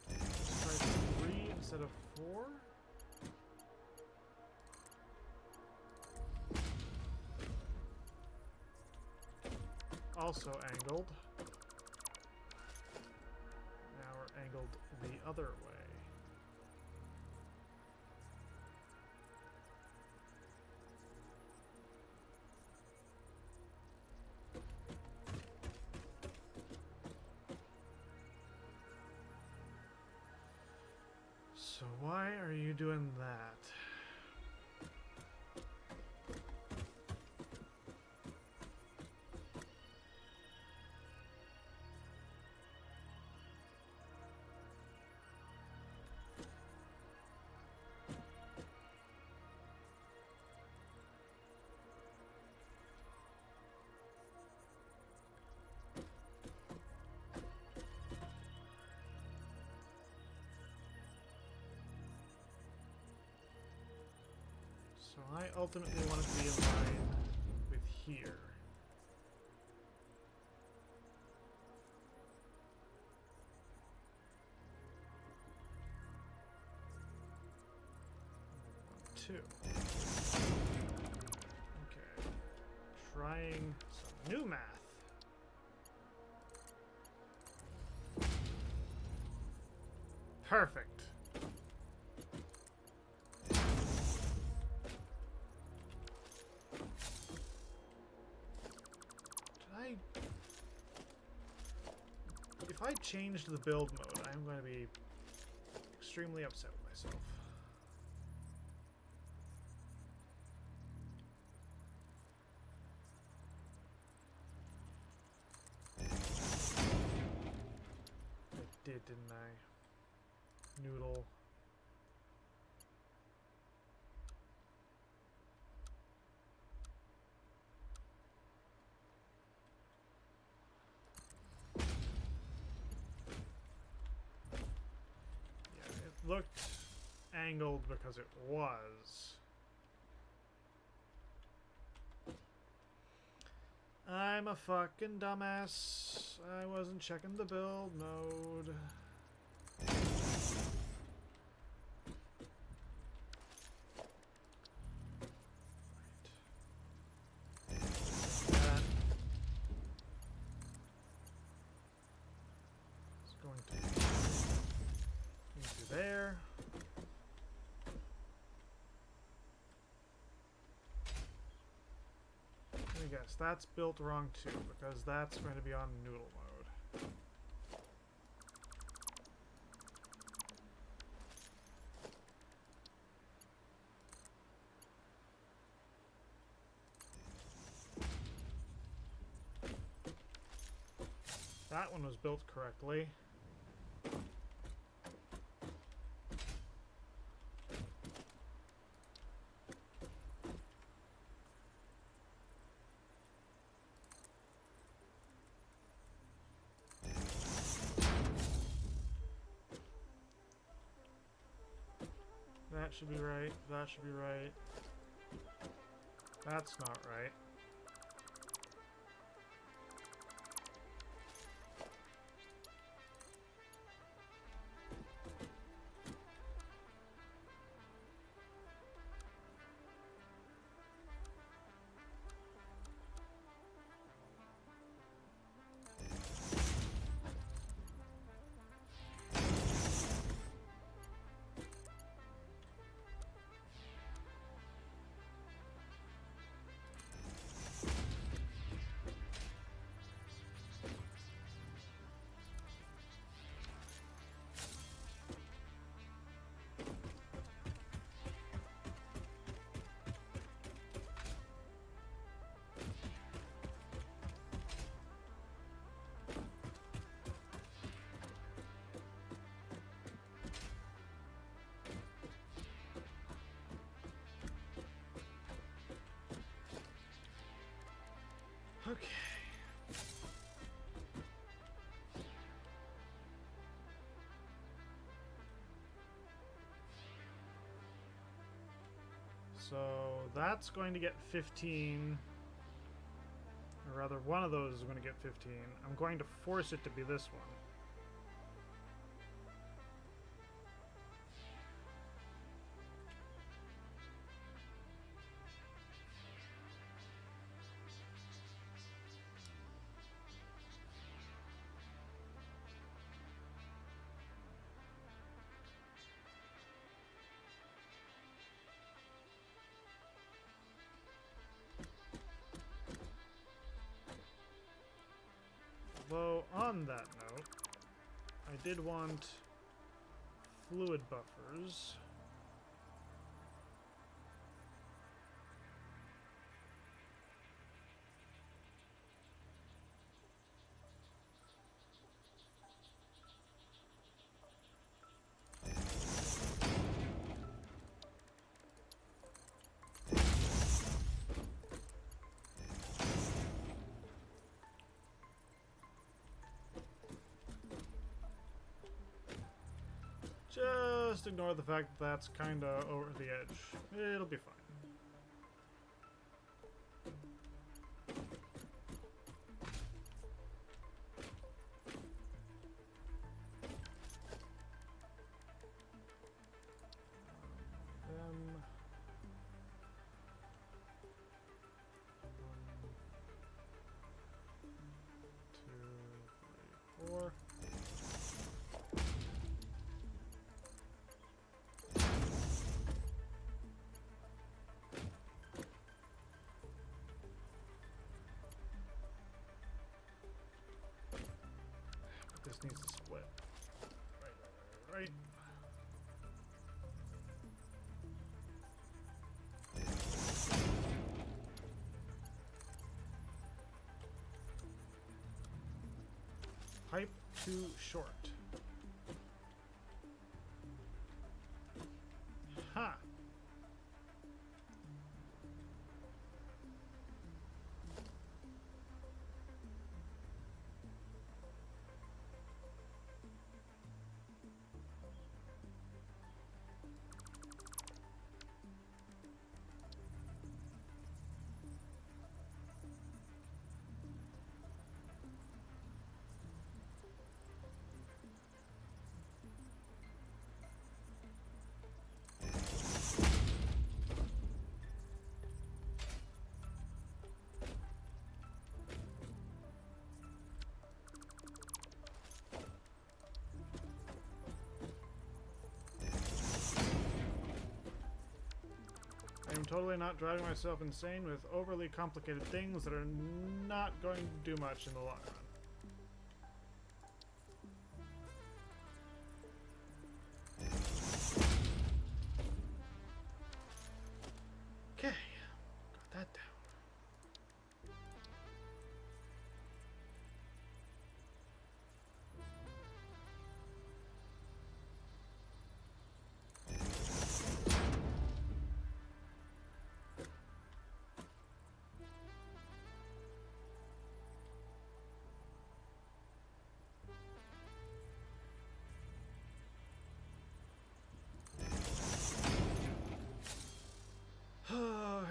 Let's try 3 instead of 4. Also angled. Now we're angled the other way. So why are you doing that? So I ultimately want it to be in line with here. Two. Okay. Trying some new math. Perfect. If I change the build mode, I'm going to be extremely upset with myself. I did, didn't I? Noodle. Looked angled because it was. I'm a fucking dumbass. I wasn't checking the build mode. That is going to into there. Let me guess, that's built wrong too, because that's going to be on noodle mode. That one was built correctly. That should be right. That should be right. That's not right. Okay. So that's going to get 15. Or rather, one of those is going to get 15. I'm going to force it to be this one. Although, on that note, I did want fluid buffers. Just ignore the fact that that's kind of over the edge. It'll be fine. Them. 1, 2, 3, 4. This needs to split. Right. Pipe too short. Ha! I'm totally not driving myself insane with overly complicated things that are not going to do much in the long run. Okay, got that down.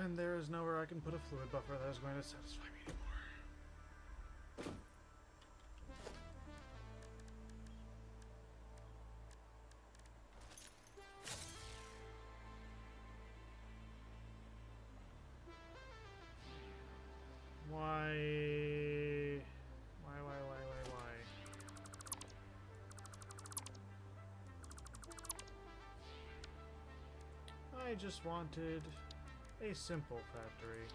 And there is nowhere I can put a fluid buffer that is going to satisfy me anymore. Why? I just wanted a simple factory.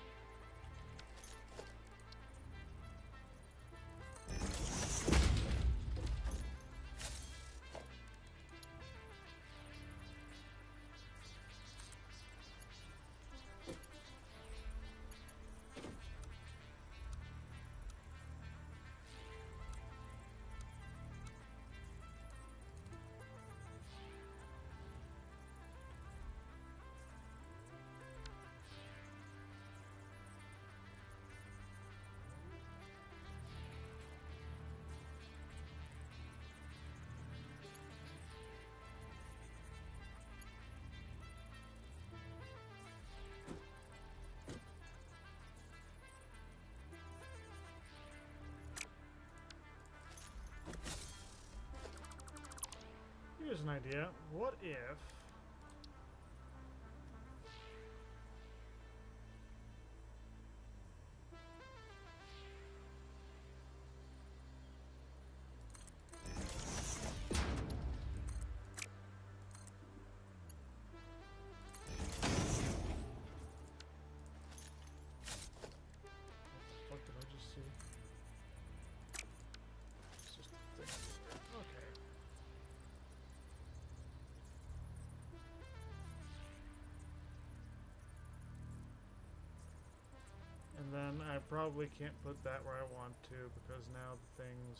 Here's an idea. What if... What did I just see? It's just a thing. Okay. And then I probably can't put that where I want to because now the things...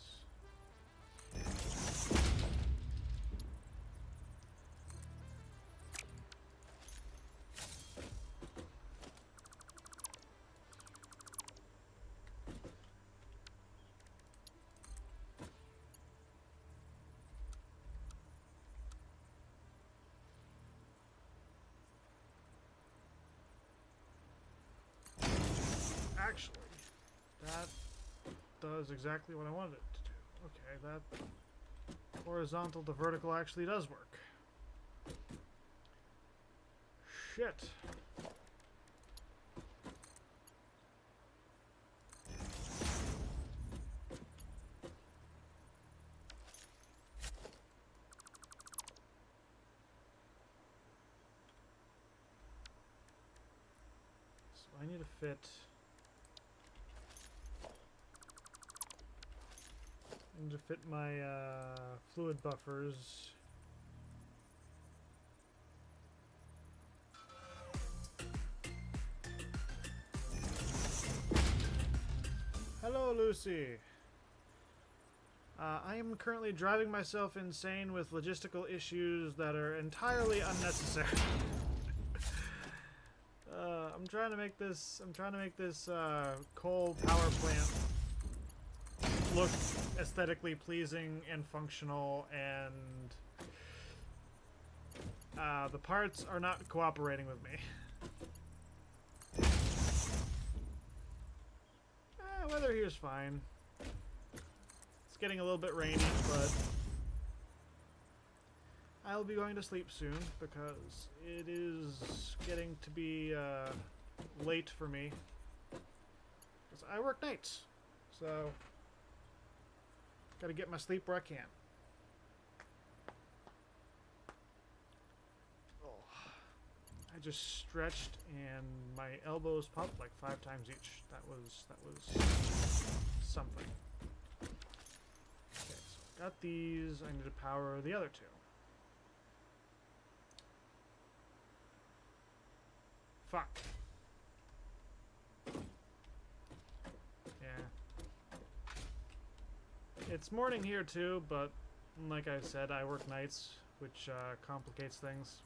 Actually, that does exactly what I wanted it to do. Okay, that horizontal to vertical actually does work. Shit. So I need to fit... And to fit my fluid buffers. Hello, Lucy. I am currently driving myself insane with logistical issues that are entirely unnecessary. I'm trying to make this coal power plant look aesthetically pleasing and functional, and the parts are not cooperating with me. Weather here's fine. It's getting a little bit rainy, but I'll be going to sleep soon because it is getting to be late for me because I work nights, so gotta get my sleep where I can. Oh, I just stretched and my elbows popped like 5 times each. That was something. Okay, so I got these. I need to power the other 2. Fuck. Yeah. It's morning here too, but like I said, I work nights, which complicates things.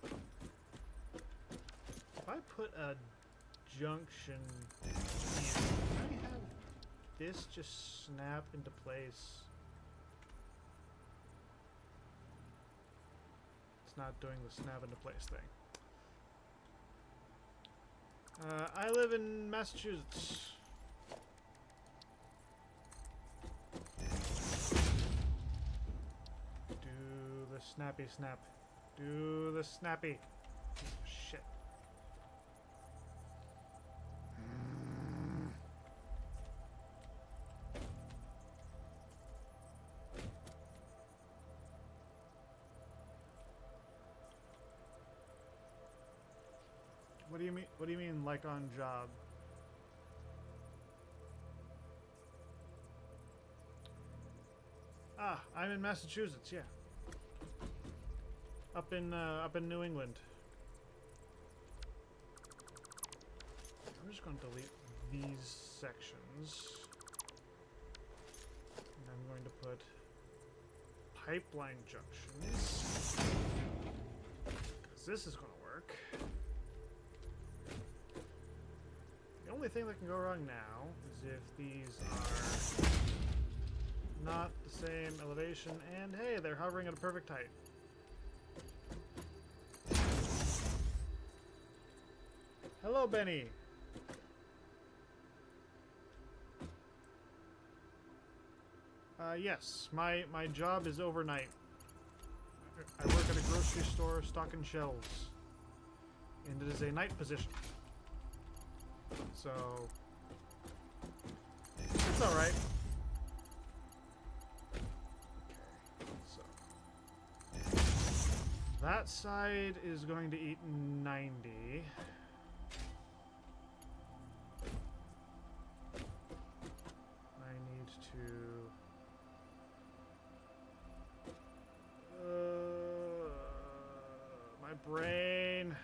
If I put a junction in, can I have this just snap into place? It's not doing the snap into place thing. I live in Massachusetts. Do the snappy snap. Do the snappy. Shit. What do you mean? What do you mean, like on job? Ah, I'm in Massachusetts. Yeah. Up in New England. I'm just going to delete these sections. And I'm going to put pipeline junctions. Because this is going to work. The only thing that can go wrong now is if these are not the same elevation, and hey, they're hovering at a perfect height. Hello, Benny. Yes, my job is overnight. I work at a grocery store stocking shelves. And it is a night position. So, it's alright. So, that side is going to eat 90. I need to... my brain...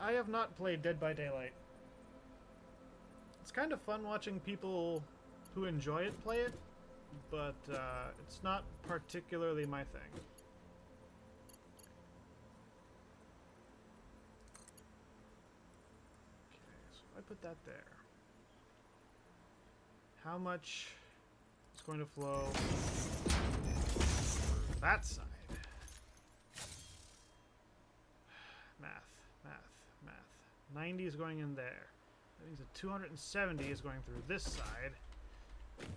I have not played Dead by Daylight. It's kind of fun watching people who enjoy it play it, but it's not particularly my thing. Okay, so if I put that there, how much is going to flow that side? Math. 90 is going in there. That means that 270 is going through this side. Okay,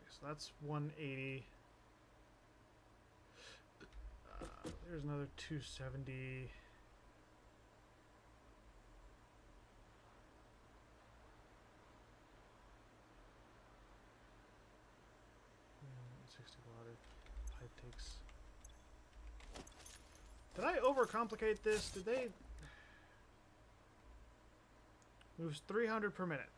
so that's 180. There's another 270. Water. Pipe takes. Did I overcomplicate this? Did they... Moves 300 per minute.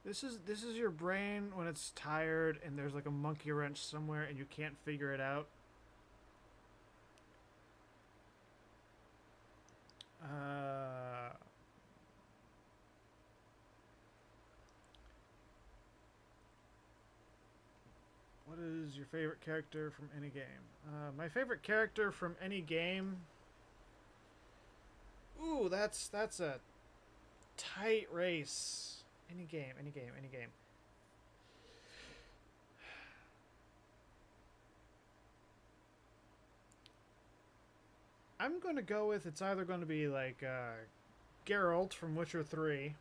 This is your brain when it's tired and there's like a monkey wrench somewhere and you can't figure it out. What is your favorite character from any game? My favorite character from any game? Ooh, that's a tight race. Any game. I'm going to go with it's either going to be like Geralt from Witcher 3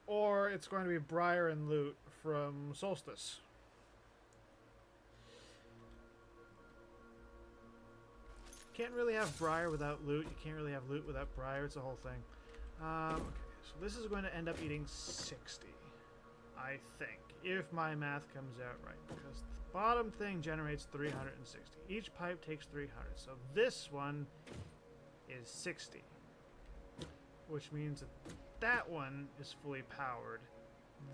or it's going to be Briar and Lute from Solstice. Can't really have Briar without Lute. You can't really have Lute without Briar. It's a whole thing. Okay, so this is going to end up eating 60, I think, if my math comes out right, because the bottom thing generates 360. Each pipe takes 300, so this one is 60, which means that that one is fully powered.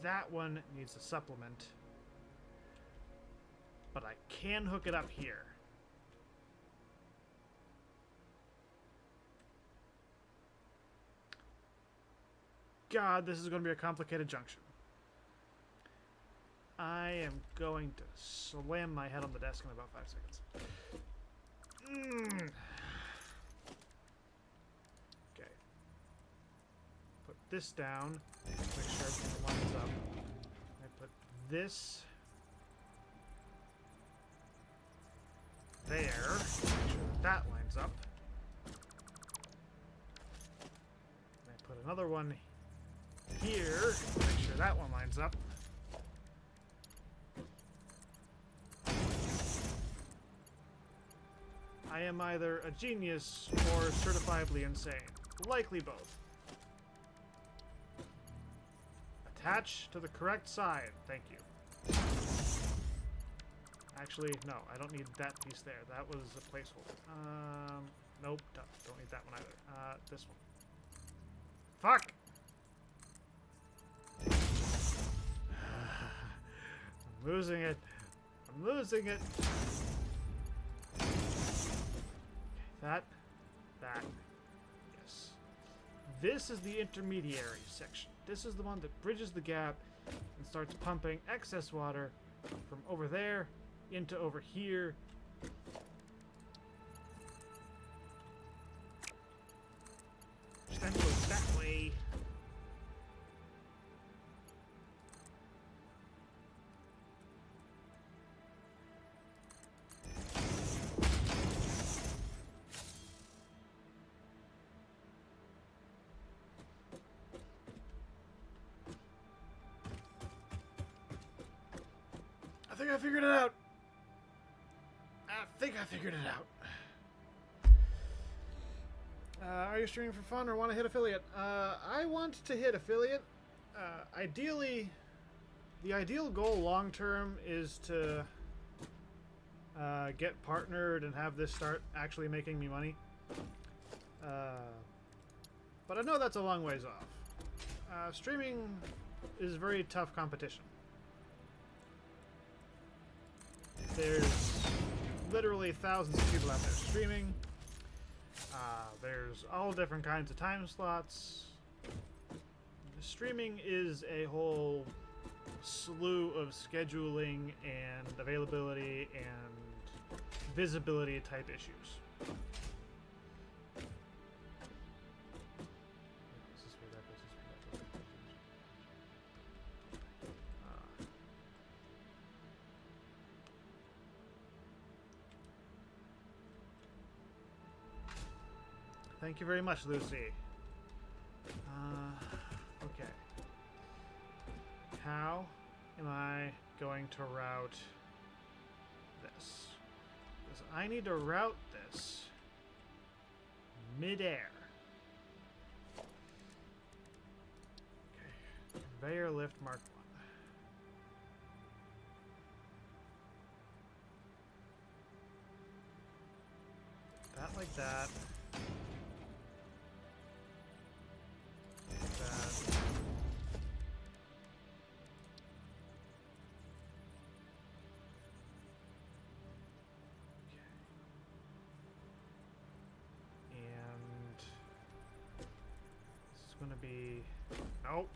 That one needs a supplement, but I can hook it up here. God, this is going to be a complicated junction. I am going to slam my head on the desk in about 5 seconds. Okay. Put this down. Make sure everything lines up. I put this there. Make sure that lines up. And I put another one here. Make sure that one lines up. I am either a genius or certifiably insane. Likely both. Attach to the correct side. Thank you. Actually, no, I don't need that piece there. That was a placeholder. Nope, don't need that one either. This one. Fuck! I'm losing it. I'm losing it. That. Yes. This is the intermediary section. This is the one that bridges the gap and starts pumping excess water from over there into over here. Which then goes that way. think I figured it out. Are you streaming for fun or want to hit affiliate? I want to hit affiliate. Ideally, the ideal goal long term is to get partnered and have this start actually making me money. But I know that's a long ways off. Streaming is very tough competition. There's literally thousands of people out there streaming. There's all different kinds of time slots. Streaming is a whole slew of scheduling and availability and visibility type issues. Thank you very much, Lucy. Okay. How am I going to route this? Because I need to route this mid-air. Okay. Conveyor lift Mark 1. That like that. Going to be nope.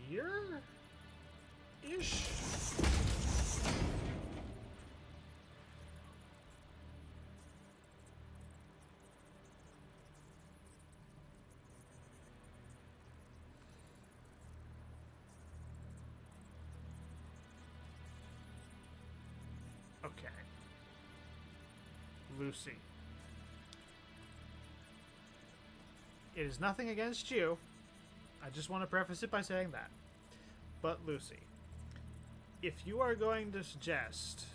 Here ish. Okay. Lucy. It is nothing against you. I just want to preface it by saying that. But Lucy, if you are going to suggest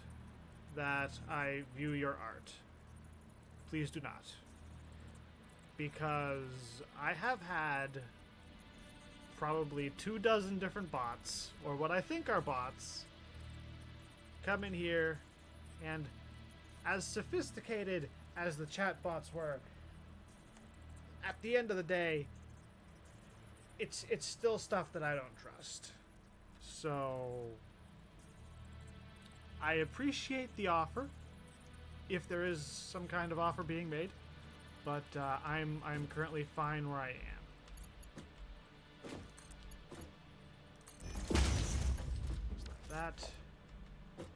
that I view your art, please do not. Because I have had probably 24 different bots, or what I think are bots, come in here, and as sophisticated as the chat bots were, at the end of the day, it's still stuff that I don't trust. So I appreciate the offer, if there is some kind of offer being made, but I'm currently fine where I am. Just like that. And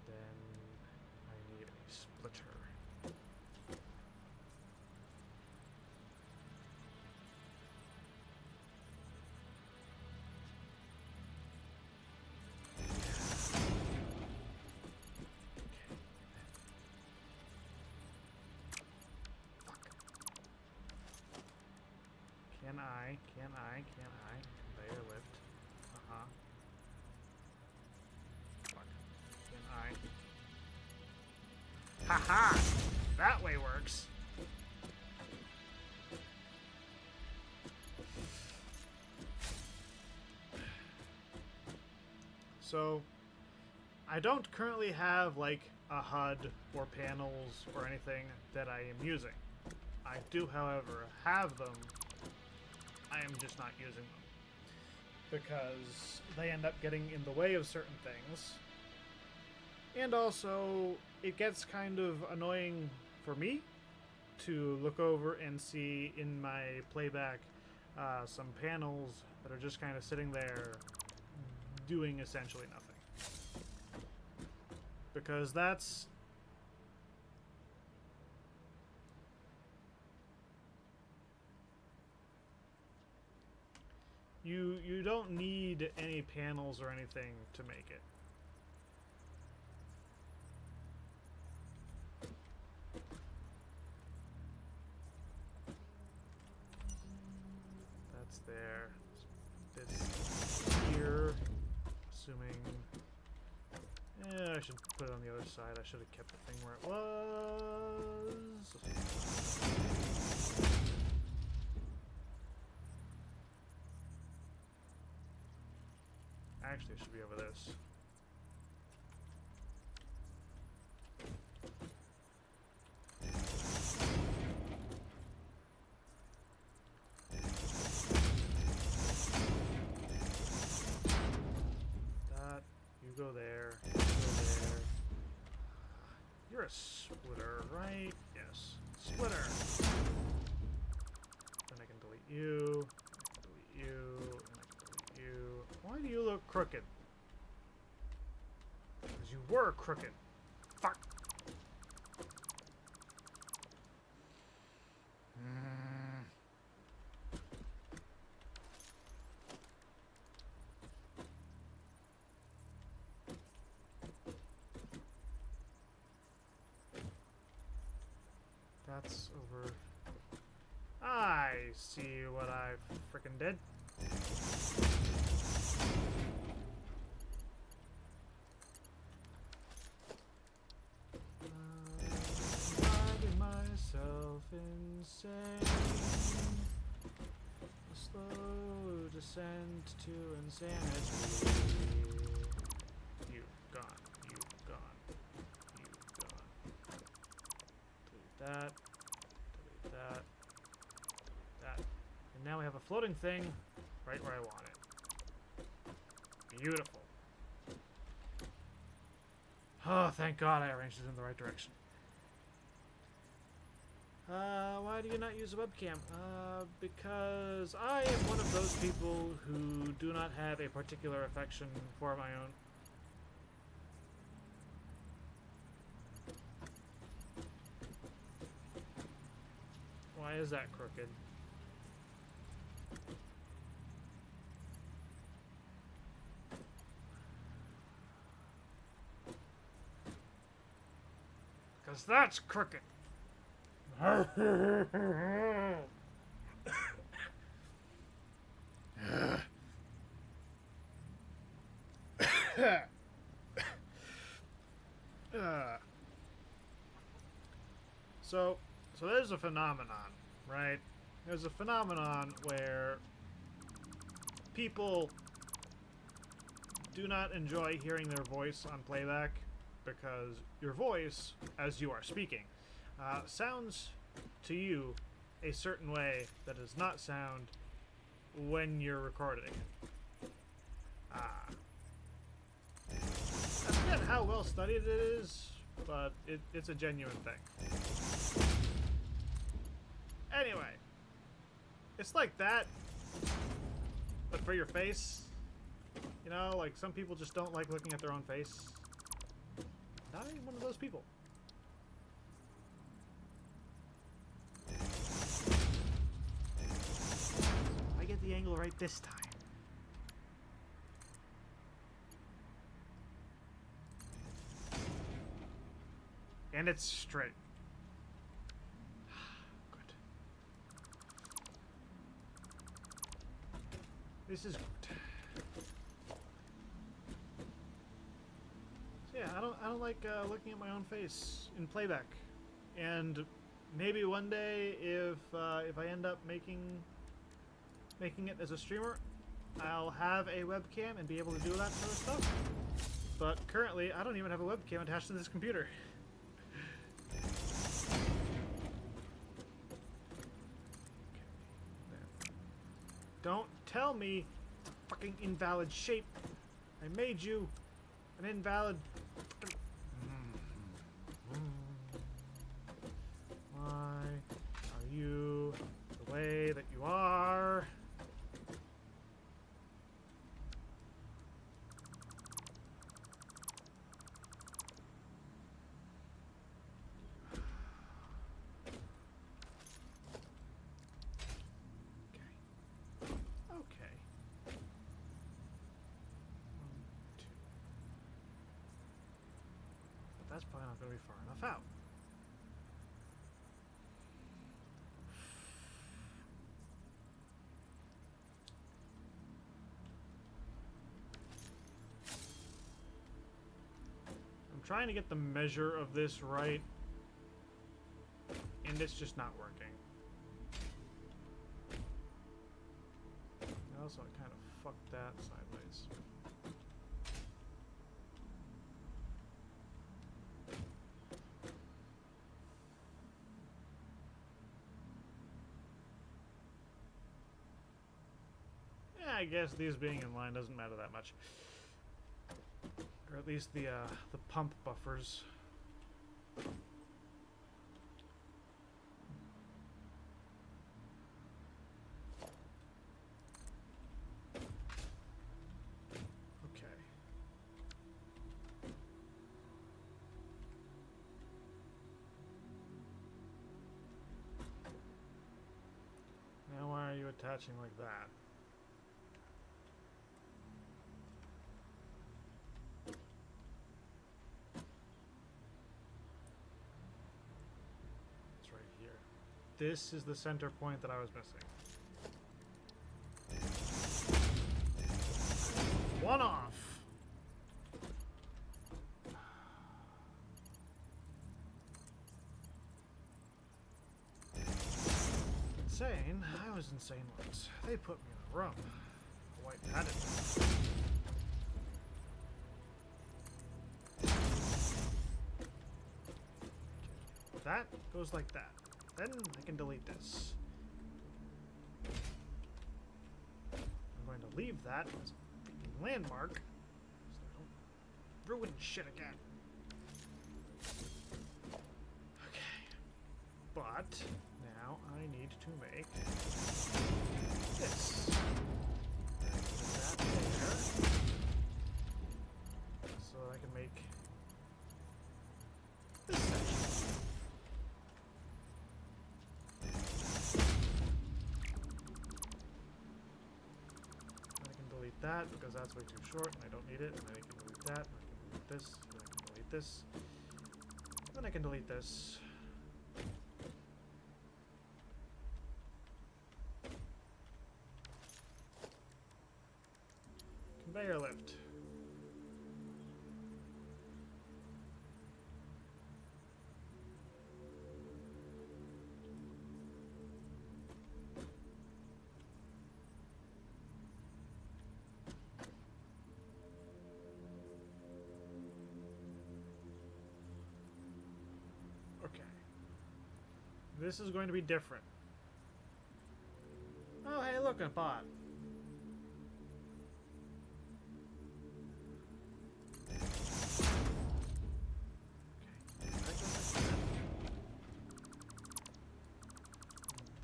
then I need a splitter. Can I? Conveyor lift. Fuck. Can I? Haha! That way works. So, I don't currently have, like, a HUD or panels or anything that I am using. I do, however, have them. I am just not using them because they end up getting in the way of certain things, and also it gets kind of annoying for me to look over and see in my playback some panels that are just kind of sitting there doing essentially nothing, because that's You don't need any panels or anything to make it. That's there. This here. Assuming. Yeah, I should put it on the other side. I should have kept the thing where it was. Actually, it should be over this. That, you go there, you go there. You're a splitter, right? Yes. Splitter! Then I can delete you, delete you, and I can delete you. Why do you look crooked? Because you were crooked. Fuck! That's over. I see what I frickin' did. Driving myself insane. A slow descent to insanity. You gone. You gone. You gone. Delete that. Delete that. Delete that. And now we have a floating thing right where I want it. Beautiful. Oh, thank God I arranged it in the right direction. Why do you not use a webcam? Because I am one of those people who do not have a particular affection for my own. Why is that crooked? Because that's crooked. So there's a phenomenon, right? There's a phenomenon where people do not enjoy hearing their voice on playback because your voice, as you are speaking, sounds to you a certain way that does not sound when you're recording. I forget how well studied it is, but it's a genuine thing. Anyway, it's like that, but for your face. You know, like some people just don't like looking at their own face. I'm one of those people. I get the angle right this time. And it's straight. Good. This is good. So yeah, I don't like looking at my own face in playback. And maybe one day, if I end up making it as a streamer, I'll have a webcam and be able to do that sort of stuff. But currently, I don't even have a webcam attached to this computer. Don't tell me it's a fucking invalid shape. I made you an invalid. Why are you the way that you are? That's probably not going to be far enough out. trying to get the measure of this right, and it's just not working. And also, I kind of fucked that sideways. Yeah, I guess these being in line doesn't matter that much. Or at least the pump buffers. Okay. Now why are you attaching like that? This is the center point that I was missing. One off. Insane? I was insane once. They put me in a room. A white padded room. That goes like that. Then I can delete this. I'm going to leave that as a landmark so I don't ruin shit again. Okay. But now I need to make this. That there. So I can make this section. That because that's way too short and I don't need it, and then I can delete that, and I can delete this, and I can delete this, and then I can delete this. Conveyor lift. This is going to be different. Oh, hey, look, a bot.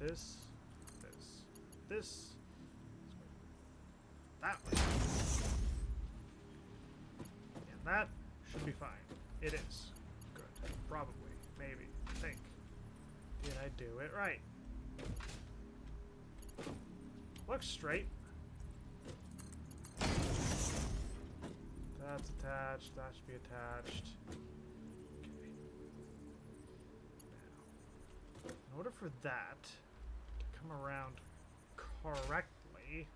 This, that way. And that should be fine. It is. Good. Probably. Maybe. I think. Did I do it right? Looks straight. That's attached. That should be attached. Okay. Now, in order for that to come around correctly,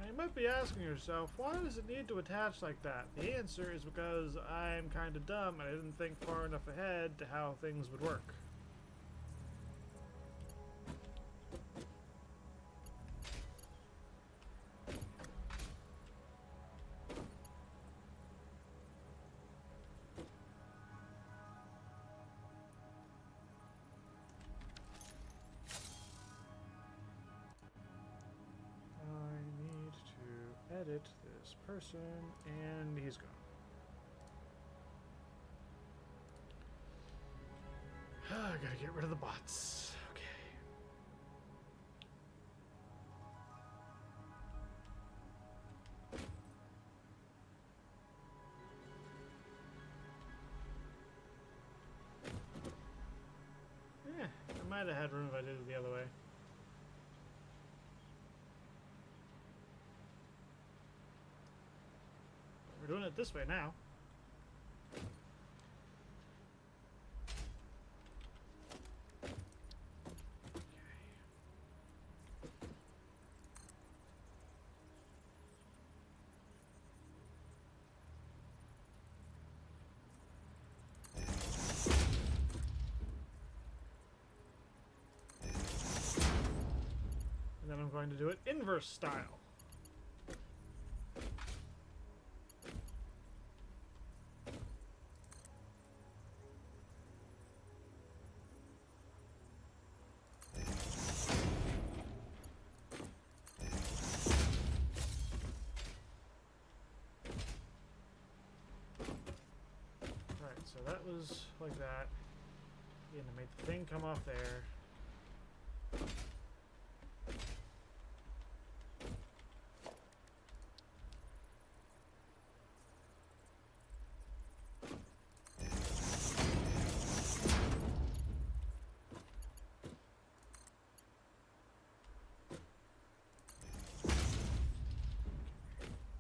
you might be asking yourself, why does it need to attach like that? The answer is because I'm kind of dumb and I didn't think far enough ahead to how things would work. Edit this person, and he's gone. gotta get rid of the bots. Okay. I might have had room if I did it the other way. We're doing it this way now. And then I'm going to do it inverse style. So that was like that. And I made the thing come off there.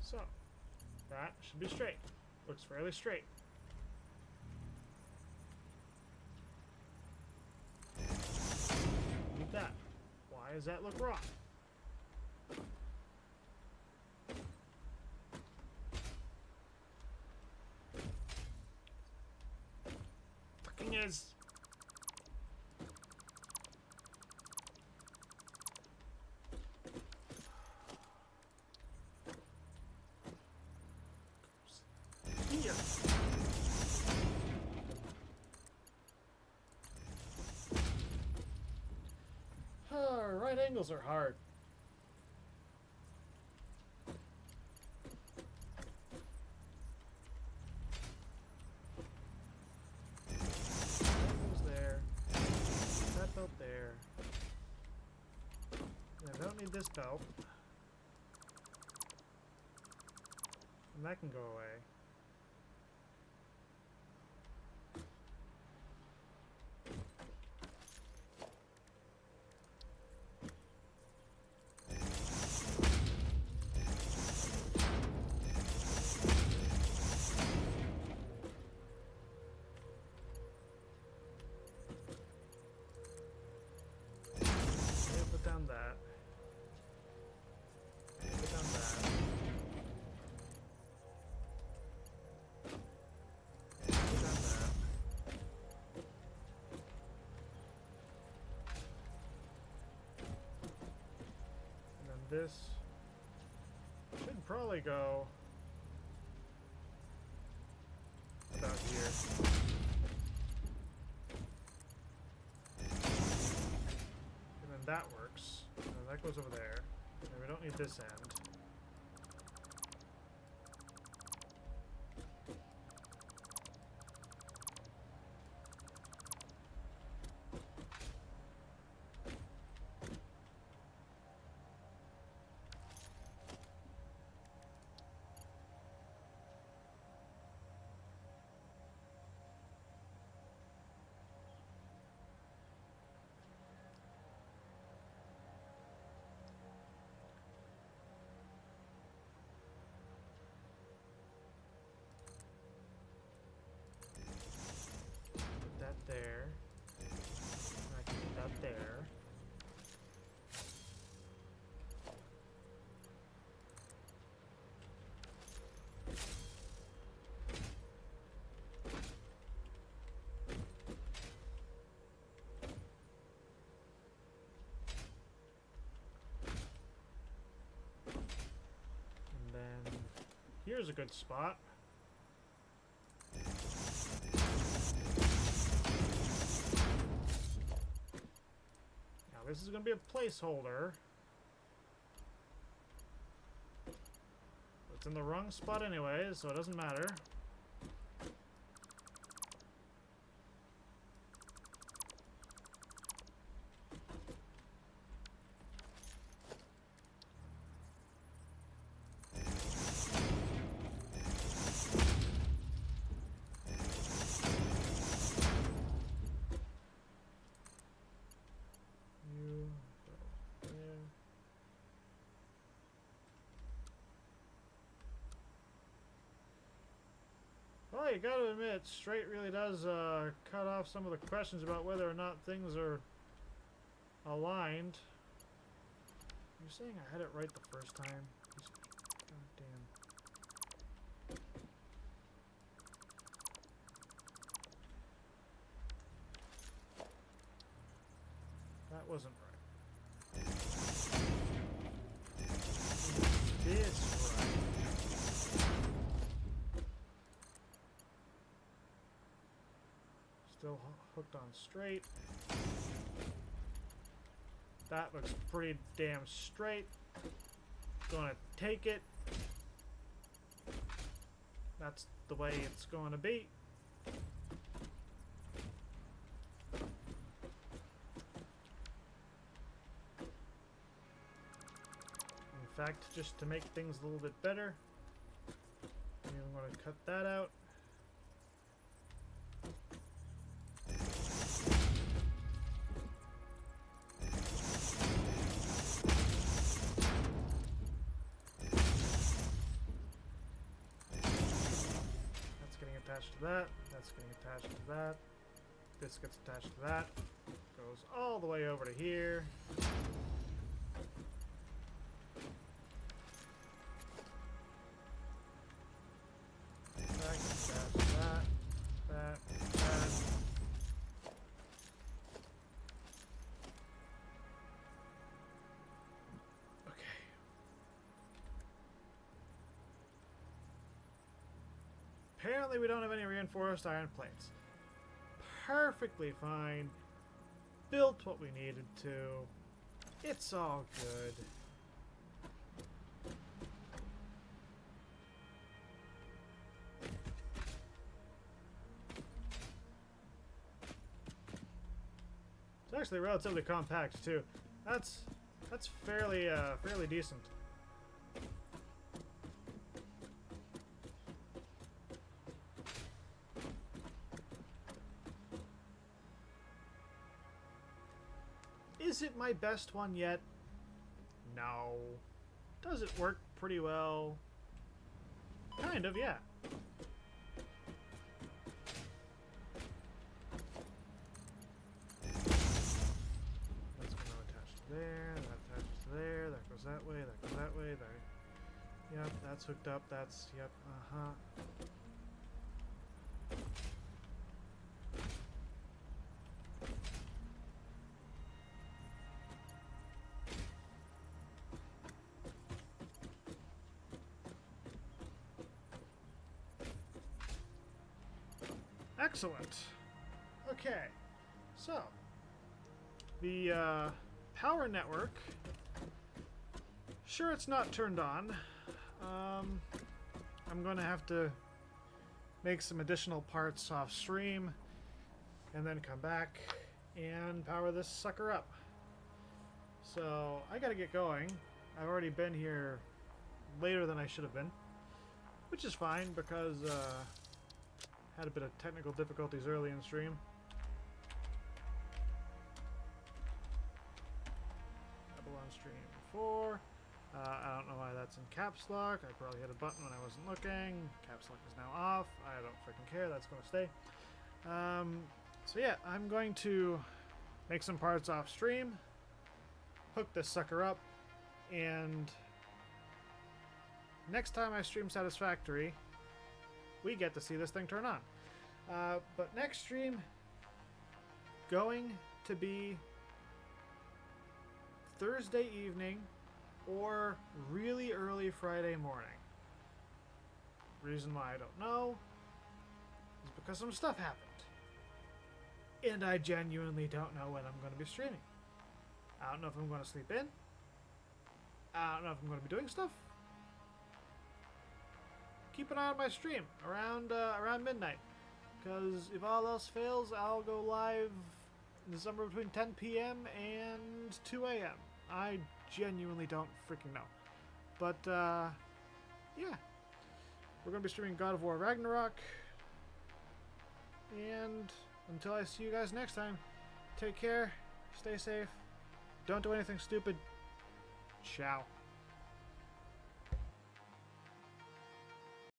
So that should be straight. Looks fairly straight. That. Why does that look wrong? Fucking is. Here. Right angles are hard. That goes there. That belt there. I don't need this belt. And that can go away. Put down that. Put down that. Put down that. And then this should probably go about here. That works. And that goes over there. And we don't need this end. There. I can put that there. And then here's a good spot. This is going to be a placeholder. It's in the wrong spot anyways, so it doesn't matter. Well, you gotta admit, straight really does cut off some of the questions about whether or not things are aligned. You're saying I had it right the first time? God damn. That wasn't right. This right. Still hooked on straight. That looks pretty damn straight. Gonna take it. That's the way it's going to be. In fact, just to make things a little bit better, I'm going to cut that out. Attached to that, that's getting attached to that, this gets attached to that, goes all the way over to here. That gets attached to that, that. Okay. Apparently we don't have any reinforced iron plates. Perfectly fine. Built what we needed to. It's all good. It's actually relatively compact too. That's fairly decent. Is it my best one yet? No. Does it work pretty well? Kind of, yeah. That's going to attach to there, that attaches to there, that goes that way, that goes that way, that... Yep, that's hooked up, that's... Yep, uh-huh. Excellent. Okay, so the power network. Sure, it's not turned on. I'm going to have to make some additional parts off stream, and then come back and power this sucker up. So I got to get going. I've already been here later than I should have been, which is fine because. Had a bit of technical difficulties early in stream. Double on stream before. I don't know why that's in caps lock. I probably hit a button when I wasn't looking. Caps lock is now off. I don't freaking care. That's going to stay. So yeah, I'm going to make some parts off stream, hook this sucker up, and next time I stream Satisfactory, we get to see this thing turn on. But next stream, going to be Thursday evening or really early Friday morning. Reason why I don't know is because some stuff happened. And I genuinely don't know when I'm going to be streaming. I don't know if I'm going to sleep in. I don't know if I'm going to be doing stuff. Keep an eye on my stream around midnight, because if all else fails, I'll go live in the summer between 10 p.m. and 2 a.m. I genuinely don't freaking know. But, yeah. We're going to be streaming God of War Ragnarok. And until I see you guys next time, take care, stay safe, don't do anything stupid. Ciao.